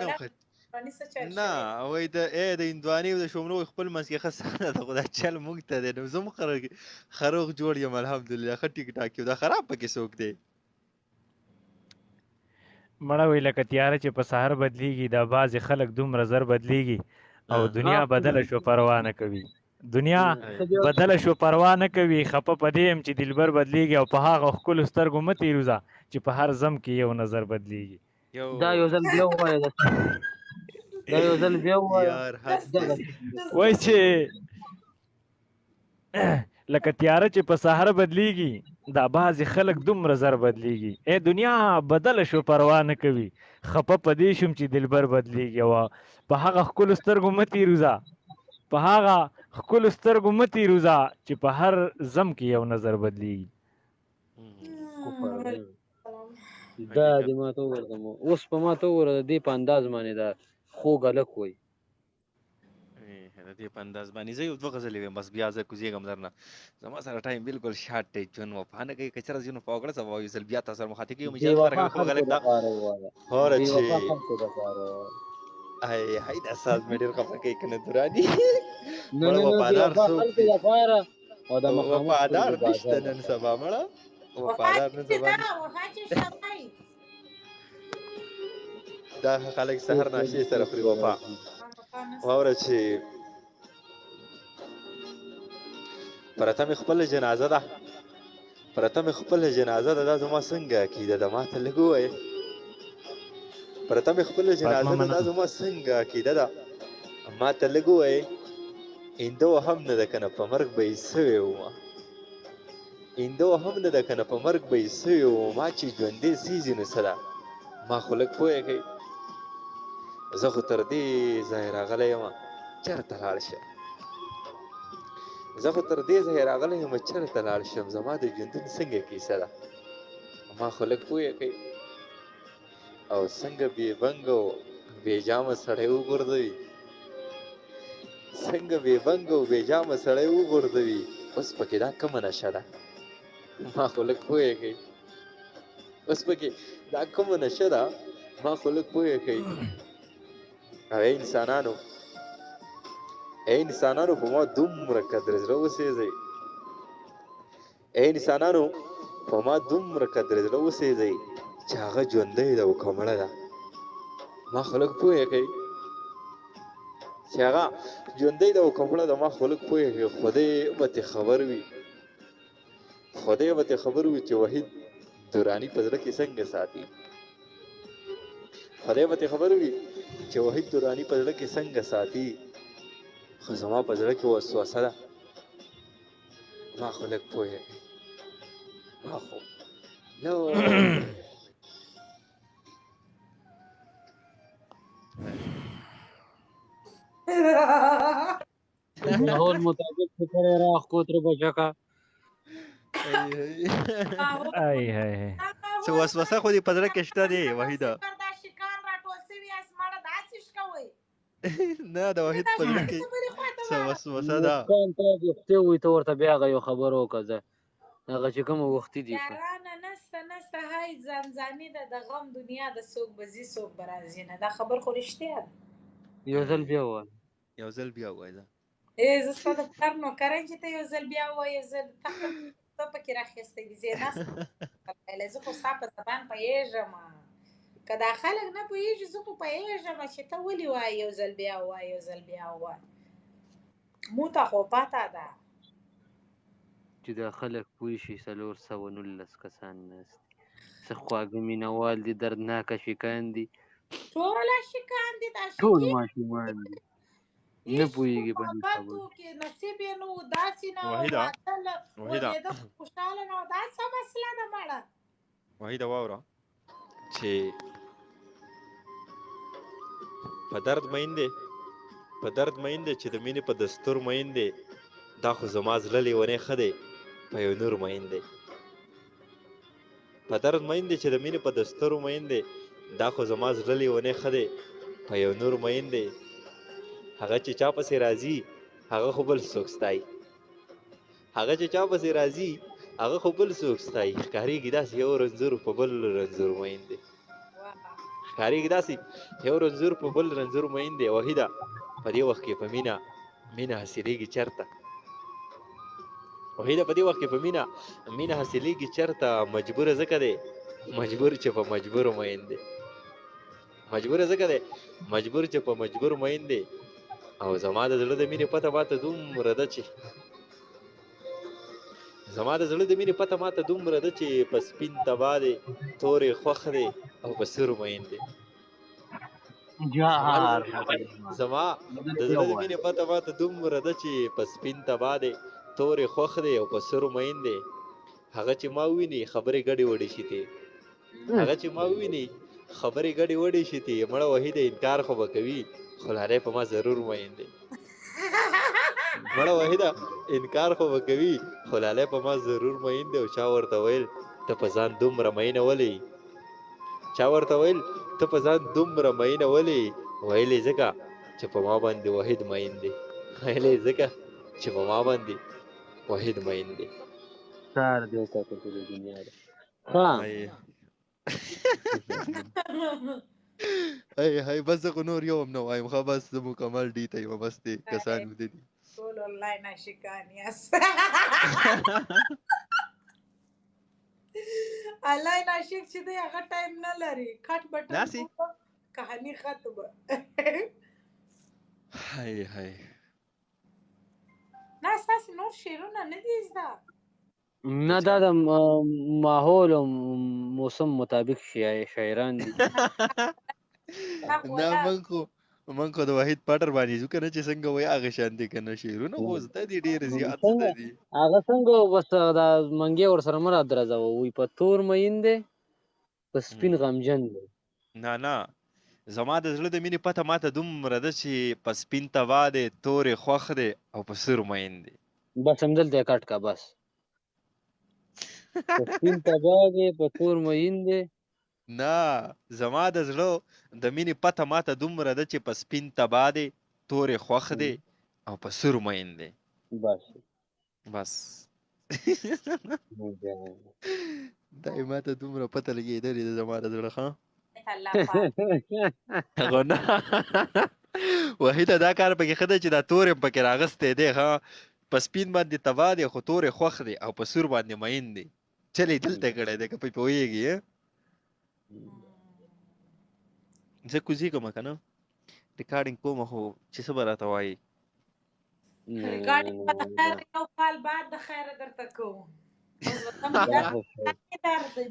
هندواني څه چل نه شوی وای د هندواني او د شومنو خپل منځ کې ښه سره ده، خو دا چل موږ ته دی. نو زه هم خروغ جوړ یم الحمدلله، ښه ټیک ټاک یم. دا خراب پکې څوک دی؟ مړه وی لکه تیاره چې په سحر بدلیږي، دا بعضې خلک دومره زر بدلیږي او دنیا بدله شو پروا نه کوي. دنیا بدله شو پروا نه کوي، خفه په دې یم چې دلبر بدلیږي او په هغه ښکلو سترګو مه تېروځه چې په هر زم کې یو نظر بدلیږي. دا یو ځل بیا ووایه دا یو ځل بیا ووایه. یار حد دی. وای چې لکه تیاره چې په سحر بدلیږي، دا بعضې خلک دومره زر بدلیږي. ای دنیا بدله شو پروا نه کوي، خفه په دې شوم چې دلبر بدلیږي او په هغه ښکلو سترګو مه تېروځه، په هغه ښکلو سترګو مه تېروځه چې په هر زم کې یو نظر بدلیږي. دا دې ما ته وویل اوس په ما ته وګوره د دې په انداز باندې دا خوږ هلک وایي. د دې په انداز باندې زه یو دوه غزلې ویم، بس بیا زه کوزېږم درنه. زما سره ټایم بالکل شارټ دی، ژوند وفا نه کوي. که چېرته ژوند وفا وکړه سبا یو ځل بیا تاسو سره مخاطب کېږم. اجازه ورکړئ خوږ هلک دا هوره چې هی دا ساز مې ډېر خفه کوي که نه دراني. مړه وفادار څوک دی؟ وفادار نشته نن سبا مړه، وفادار نن سبا دا خلک سحر ناشې سره خوري وفا. واوره چې پرته مې خپله جنازه ده، پرته مې خپله جنازه ده، دا زما څنګه عقیده ده ما ته لږ ووایې. پرته مې خپله جنازه ده، دا زما څنګه عقیده ده ما ته لږ ووایې. اینده هم نه ده که نه په مرګ به یې سوی ومه، اینده هم نه ده که نه په مرګ به یې سوی ومه. ما چې ژوندی سیزي نو څه ده، ما خو لږ پوهه کوي. زه خو تر دې ځایه راغلی یم چېرته لاړ شم، زه خو تر دې ځایه راغلی یم چېرته لاړ شم. زما د ژوندون څنګه کیسه ده، ما خو لږ پوهه کوي. او څنګه بې بنګه او بې جامه سړی وغورځوي، څنګه بې بنګه او بې جامه سړی وغورځوي. اوس پکې دا کومه نشه ده، ما خو لږ پوهه کوي. اوس پکې دا کومه نشه ده، ما خو لږ پوهه کوي. او ای انسانانو، ای انسانانو په ما دومره قدر زړه وسېځئ، ای انسانانو په ما دومره قدر زړه وسېځئ چې هغه ژوندی ده او که مړه ده. ما خو لږ پوهه کوي چې هغه ژوندی ده او که مړه ده. ما خو لږ پوهه کوي. خدای به ترې خبر وي، خدای به ترې خبر وي چې وحید دراني په زړه کې څنګه ساتي. خدای به ترې خبر وي چې وحید دراني په زړه کې څنګه ساتي. خو زما په زړه کې وسوسه ده، ما خو لږ پوهه کوي. ما خو ماحول مطابق فکر راخ کوتر بچکا. ای هی څه وسوسه خو دې په زړه کې شته دی وحیده؟ نه د وحید په زړه کې څه وسوسه ده؟ مسکان ته وختي وي ته ورته بیا هغه یو خبره وکړه زه هغه چې کومه وختي دي یارانه نسته هاي ځانځاني ده د غم دنیا د څوک به ځي څوک به راځي نه. دا خبر خو رښتیا ده. یو ځل بیا ووایه، یو ځل بیا ووایه. زه ستا د پلار نوکرم چې ته یو ځل بیا ووایې. زه ته پکې راخیستی دي، زه ناسته زه خو ستا په زبان پوهېږم. که دا خلک نه پوهېږي زه خو پوهېږم چې ته ولې وایې یو ځل بیا ووایه، یو ځل بیا ووایه. مو ته خو پته ده چې دا خلک پوه شي 419 کسان ناست دي، څه خواږه مینهوال دي، دردناکه شیکان دي، ټول عاشقان دي، ټول ماشومان دي، نه پوهېږي په دې خبرو. نصیب یې نه و، داسې نه و، واده خوشحاله نه و. دا څه مسله ده مړه؟ وحیده واوره چې په درد مین دی، په درد مین دی چې د مینې په دستور مین دی. دا خو زما زړه لیونی ښه دی په یو نور مین دی. په درد مین دی چې د مینې په دستور مین دی. دا خو زما زړه لیونی ښه دی په یو نور مین دی. هغه چې چا پسې راځي هغه خو بل څوک ستایي، هغه چې چا پسې راځي هغه خو بل څوک ستایي. ښکارېږي داسې یو رنځور په بل رنځور مین دی، ښکارېږي داسې یو رنځور په بل رنځور مین دی. وحیده په دې وخت کې په مینه حاصلېږي چېرته؟ وحیده په دې وخت کې په مینه حاصلېږي چېرته؟ مجبوره ځکه دی مجبور چې په مجبورو مین دی. مجبوره ځکه دی مجبور چې په مجبور مین دی. او زما د زړه د مینې پته ماته دومره ده چې په سپین تبا دی تورې خوښ دی او په سرو مین دی. زما د زړه د مینې پته ماته دومره ده چې په سپین تبا دی تورې خوښ دی او په سرو مین دی. هغه چې ما وویني خبرې ګډې وډې شي تی مړه وحیده انکار خو به کوي خو لالی په ما ضرور مین دی. مړه وحیده انکار خو به کوي خو لالی په ما ضرور مین دی. او چا ورته ویل ته په ځان دومره مینه ولې ویلې ځکه چې په ما باندې وحید مین دی. کار دی تاسو ته د دنیا ده. ها هاي بس زه خو نور یو هم نه وایم ښه بس زه مکمل ډي ته یم بس دې کسان مې دي ټول آنلاین عاشقان یاست. آنلاین عاشق چې دی هغه ټایم نه لري کټ بټن داسې؟ کهاني ختمه. هاي نه ستاسې نور شعرونه نه دي زده؟ نه دا د ماحول او موسم مطابق شاعران دي. نه من خو د وحید پاټر باندې ځو کنه چې څنګه وای هغه شان دي کنه شعرونه خو زده دي ډېر زیات زده دي. هغه څنګه بس دا منګي ور سره مراد درځو وي په تور مین دی په سپین غمجن دی. نه زما د زړه د مینې پته ماته دومره ده چې په سپین تبا دی تورې خوښ دی او په سرو مین دی. بس همدلته کټ کا بس په سپین تبا دی په تور مین دی. نه زما د زړه د مینې پته ماته دومره ده چې په سپین تبا دی تورې خوښ دی او په سرو مین دی. بس دای ماته دومره پته لګېدلې ده زما د زړه. ښه وحیده دا کار پکې ښه دی چې دا تورې پکې راغستی دی. ښه په سپین باندې تبا دی خو تورې خوښ دی او په سور باندې مین دی. چل یې دلته کړی دی که پې پوهېږي. زه کوزېږم که نه ریکارډینګ کوم خو چې څه به راته وایي. ریکارډینګ به د خیر یو کال بعد د خیره درته کوم.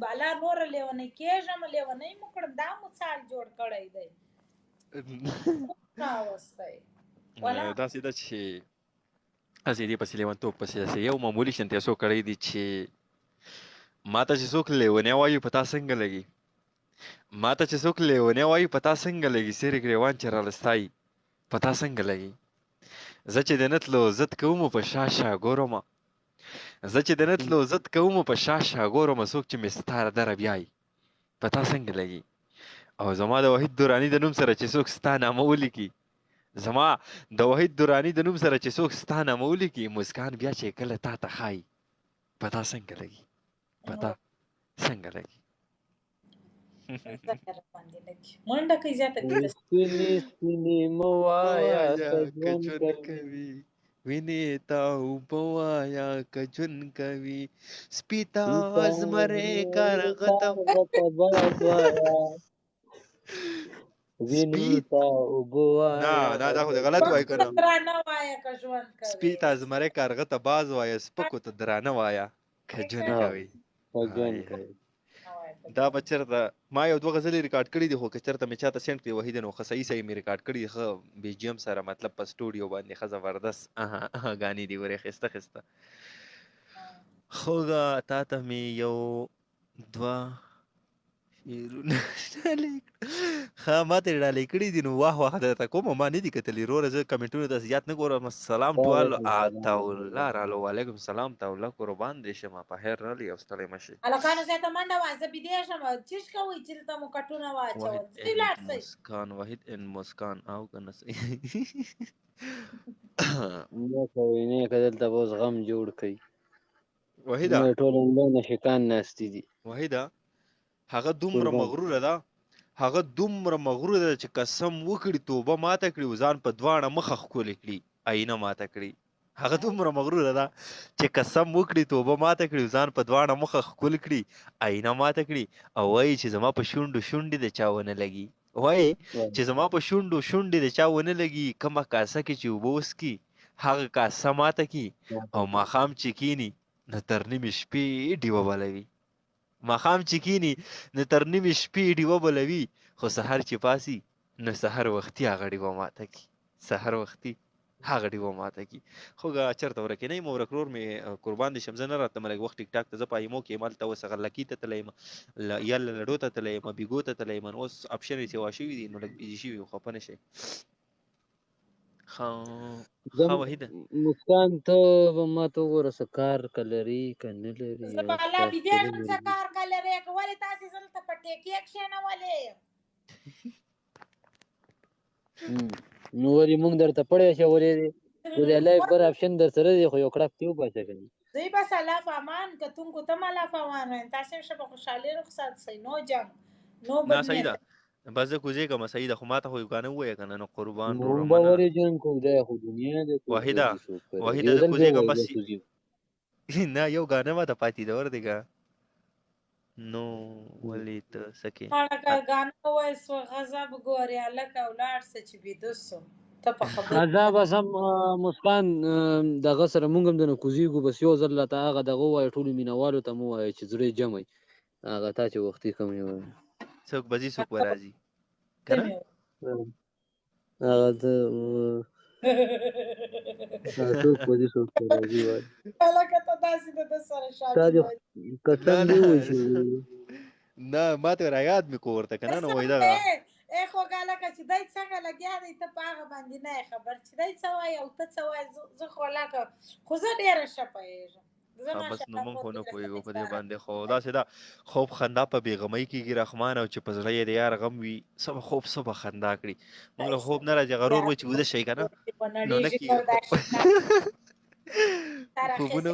بالا نور لیونی کېږم لیونی مو کړم دا مو څال جوړ کړی دی. داسې ده چې هسې دې پسې لیونتوب پسې داسې یو معمولي شانتې څو کړی دي چې ما ته چې څوک لیونی وایي په تا څنګه لګي سیرې ګریوان چې رالستایي په تا څنګه لګي. زه چې د نتلو ضد کومو په شا ګورمه څوک چې مې ستا دره بیایي په تا څنګه لګي. او زما د وحید دراني د نوم سره چې څوک ستا نامه ولیکي مسکان بیا چې کله تا ته ښایي په تا څنګه لګي. منډه کوي زیاته سپینې مه وایه که ژوند کوي وینې تا اوبه وایه که ژوند کوي سپي ته زمری کارغته دا خو د غلط وایي که نه. سپي ته زمری کارغته باز وایه سپکو ته درانه وایه که ژوند کوي. دا به چېرته ما یو دوه غزلې ریکارډ کړي دي خو که چېرته مې چاته سینډ کړي وحیده نو ښه صحیح مې ریکارډ کړي دي ښه بي جي ایم سره مطلب په سټوډیو باندې ښه زبردست ګانې دي ورې ښایسته خوږه تا ته مې یو دوه شعرونه ښه ما ته یې ډالۍ کړي دي نو واه درته کوم ما نه دي کتلي وروره زه کمنټونه داسې زیات نه ګورم. سلام ټول عطاالله رالو وعلیکم سلام عطاالله قربان دې شمه په خیر رالي او ستړی مه شئ. هلکانو زیاته منډه وه زه بېدېږم چیش کوئ چې دلته مو کټونه واچول ځئ ولاړ شئ. وحید ان مسکان او که نه صحیح نه کوي نه که دلته به اوس غم جوړ کوي. وحیده ټول آنلاین عاشقان ناستې دي. وحیده هغه دومره مغروره ده هغه دومره مغرور ده چې قسم وکړي توبه ماته کړي ځان په دواړه مخه ښکلې کړي آینه ماته کړي هغه دومره مغروره ده چې قسم وکړي توبه ماته کړي ځان په دواړه مخه ښکل کړي آینه ماته کړي او وایي چې زما په شونډو شونډې د چا ونه لګي وایي چې زما په شونډو شونډې د چا ونه لګي کومه کاسه کې چې اوبه وڅکي هغه کاسه ماته کړي او ماښام چې کیني نو تر نیمې شپې ډیوه بلوي ماښام چې کیني نو تر نیمې شپې ډیوه بلوي خو سحر چې پاسي نو سحر وختي هغه ډیوه ماته کړي سحر وختي هغه ډیوه ماته کی خو چرته ورکه نه مو ورکرور می قربان دي شمزه نه راته ملګ وخت ټیک ټاک ته ز پایمو کې مال ته وسغه لکی ته تلیم یا لړو ته تلیم بیګو ته تلیم اوس اپشن یې واشي دي نو لګ شي خو پنه شي خو وحیده مسکان ته ما ته وګوره کار کلري کنه لري زباله بیا څه کار کلري کولې تاسو زلته پټې کې اکشن ولې نو ورې مونږ درته پړې شولې دي ولې لایف بر آپشن در سره دی خو یو کړه پیو پاتې کوي زی بس الله فامان که تم کو تم الله فامان تاسو شپه خوشاله رخصت سي نو جنگ نو نه سیدا بس کوزه کوم سیدا خو ماته خو غانه وای کنه نو قربان رو رمانه باورې جن کو ده خو دنیا ده واحده کوزه کوم بس نه یو غانه ماته پاتې دا ور دیګه نو ولې ته سکه ماړه غانه وای سو غضب ګوري الک اولاد سچ بيدوسو ته په خبره عذاب سم مسکان دغه سره مونږ هم د کوزیګو بس یو ځل ته هغه دغه وای ټول مینوالو ته مو وای چې زړه جمعي هغه تا چې وختي کم یو څوک بزي څوک ورازي کنه هغه ته څوک بزي څوک ورازي وای الک ته داسې د سره شامل قسم دی وشي نه ماته رايات می کوورته کنه نو وای دا خو ګاله چې دای څنګه لګیا دی ته پاغه باندې نه خبر چې دای څه وای او ته څه وای زه خو لاکه خو زه ډیره شپه بس نو مونږ خو نه پوهېږو په دې باندې خو داسې ده خوب خندا په بېغمۍ کېږي رحمان او چې په زړه یې د یار غم وي څه به خوب څه به خندا کړي مونږ له خوب نه راځي غرور وایي چې ویده شئ که نه نو نه کېږي خوبونه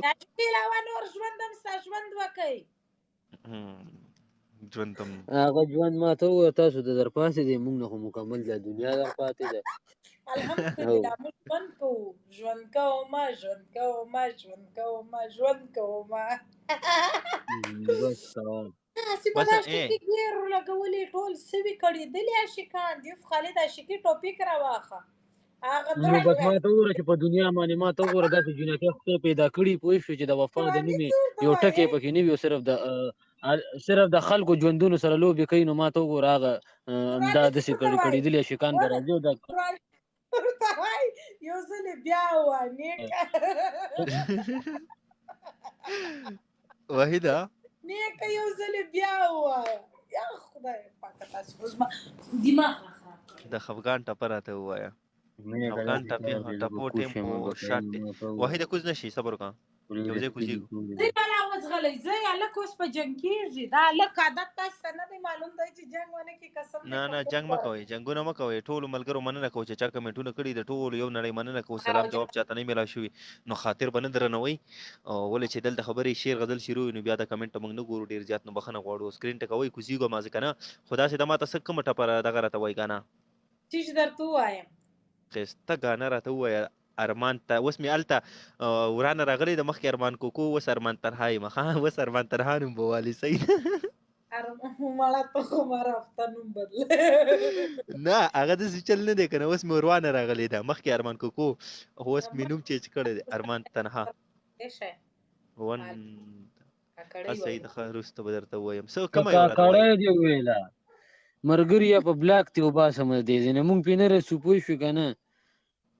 نور ژوندم ستا ژوند وکئ ژوند تم هغه ژوند ما ته وویل تاسو د در پاسې دی مونږ نه خو مکمل دا دنیا در پاتې ده الحمدلله موږ ژوند کوو ژوند کومه ژوند کومه ژوند کومه ژوند کومه بس تمام هسې به دا شکي ګیرو لګولې ټول سوي کړېدلې عاشقان دي خالد عاشقي ټوپک راواخه نو بس ما ته وګوره چې په دنیا باندې ما ته وګوره داسې جنکۍ خدای پیدا کړي پوه شو چې د وفا د مینې یو ټکی پکې نه وي او صرف د خلکو ژوندونو سره لوبې کوي نو ما ته وګوره هغه دا داسې کړېدلې عاشقان به راځي او دا یو ځل بیا وحیده نیکه یو ځل بیا ووایه یا خدای پاکه تاسو اوس ما دماغ راخراب د خفګان ټپه راته ووایه خفګان ټپو ټیمپو شاټ دی وحیده کوز نشي صبر وکړه یو ځای کوزیږو دی بلا وځغلی زه هلک اوس په جنګ کېږي دا هلک عادت تاسو ته نه دی معلوم دی چې جنګ ونه کړي قسم نه جنګ مه کوئ جنګونه مه کوئ ټولو ملګرو مننه کوو چې چا کمنټونه کړي د ټولو یو نړۍ مننه کوو سلام جواب چاته نه میلاو شوي نو خاطر به نه درنوئ ولې چې دلته خبرې شعر غزل شروع وي نو بیا د کمنټ موږ نه ګورو ډېر زیات نو بخښنه غواړو سکرین ټکوئ کوزیږو مازې که نه خو داسې د ما ته څه کومه ټپه دغه راته وایي که نه چې درته ووایم ښایسته ګانه راته ووایه ارمان ته اوس مې هلته ورانه راغلی د مخکې ارمان کوکو اوس ارمان تنها یم اوس ارمان تنها نوم به والي صحیح مړه ته خو ما رافته نوم بدل نه هغه داسې چل نه دی که نه اوس مې ورانه راغلی ده مخکې ارمان کوکو اوس مې نوم چینج کړی دی ارمان تنها صحیح ده ښه وروسته به درته ووایم څه کومه یو راته وایي کاکړی دې وویله ملګري په بلاک دې وباسم دې ځای نه مونږ پرې نه رسو پوه شوې که نه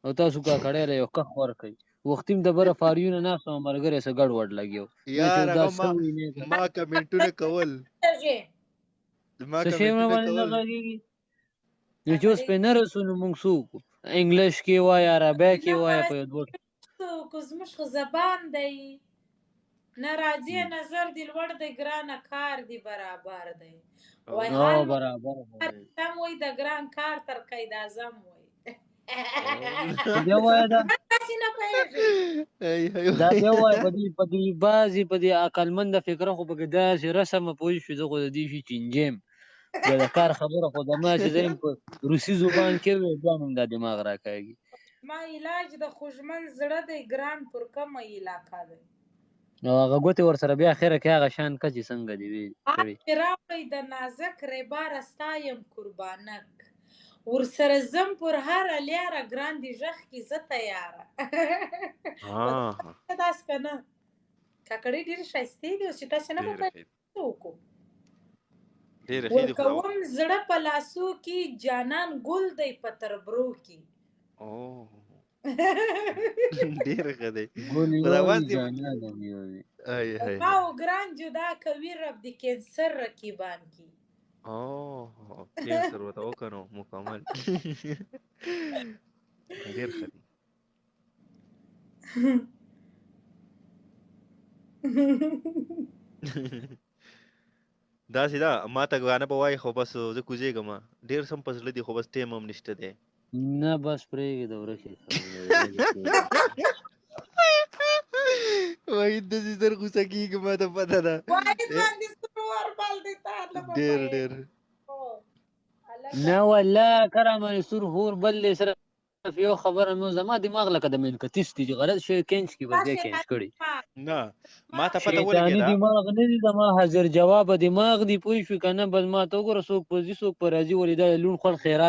او تاسو کاکړی له یو کخ ورکوئ وختي م د بره فاریونه ناست وم ملګری څه ګډوډ لګیو یار هغه ما کمنټونه کول څه شی باندې نه غږېږي نو چې اوس پرې نه رسو نو مونږ څه وکړو انګلیش کې وایه عربی کې وایه په یو دوه که زموږ خو زبان دی نه راځي نظر دی لوړ دی ګرانه کار دی برابر دی برابر سم وایي د ګران کار تر قید اعظم وایي بیا وایه دا بیا وایه په دې بعضې په دې عقلمنده فکره خو پکې داسې رسمه پوه شو زه خو د دې شي چینجیم بیا د کار خبره خو د ما چې زه یم په روسي زبان کې وی بیا مې دا دماغ راکاږي. ما علاج د خوږمن زړه دی ګران پر کومه علاقه دی. نو هغه ګوتې ورسره بیا اخره کې هغه شان که چې څنګه دي وی کړي. چې راوړی د نازک ریباره ستایم قربانک ورسره زم پر هره لیاره ګران دي غږ کې زه تیاره. داسې که نه کاکړۍ ډېرې ښایستې دي اوس چې تاسې نه به څه وکړو ورکوم زړه په لاسو کې جانان ګل دی په تربرو کې. ډېر ښه دی. ما و ګران جدا کوي رب د کینسر رقیبان کې. کینسر ورته وکړو مکمل. ډېر ښه دی. داسې ده ما ته ګانه به وایي خو بس زه کوزېږم ډېر سم په زړه دي خو بس ټیم هم نشته دی. نه بس پرېږده ورکې واحد داسې زر غوسه کېږي ما ته پته ده. ډېر نه والله کرامه سور هور بل دی صرف یو خبره مې زما دماغ لکه د مینکتیس دی چې غلط شی کینچ کې بس دی کینچ کړي. نه ما ته پته ولګېده شیطاني دماغ نه دی زما حاضر جواب دماغ دی پوه شوې که نه بس ما ته وګوره څوک په ځي څوک په راځي ولې دا لوڼ خوړ خیرات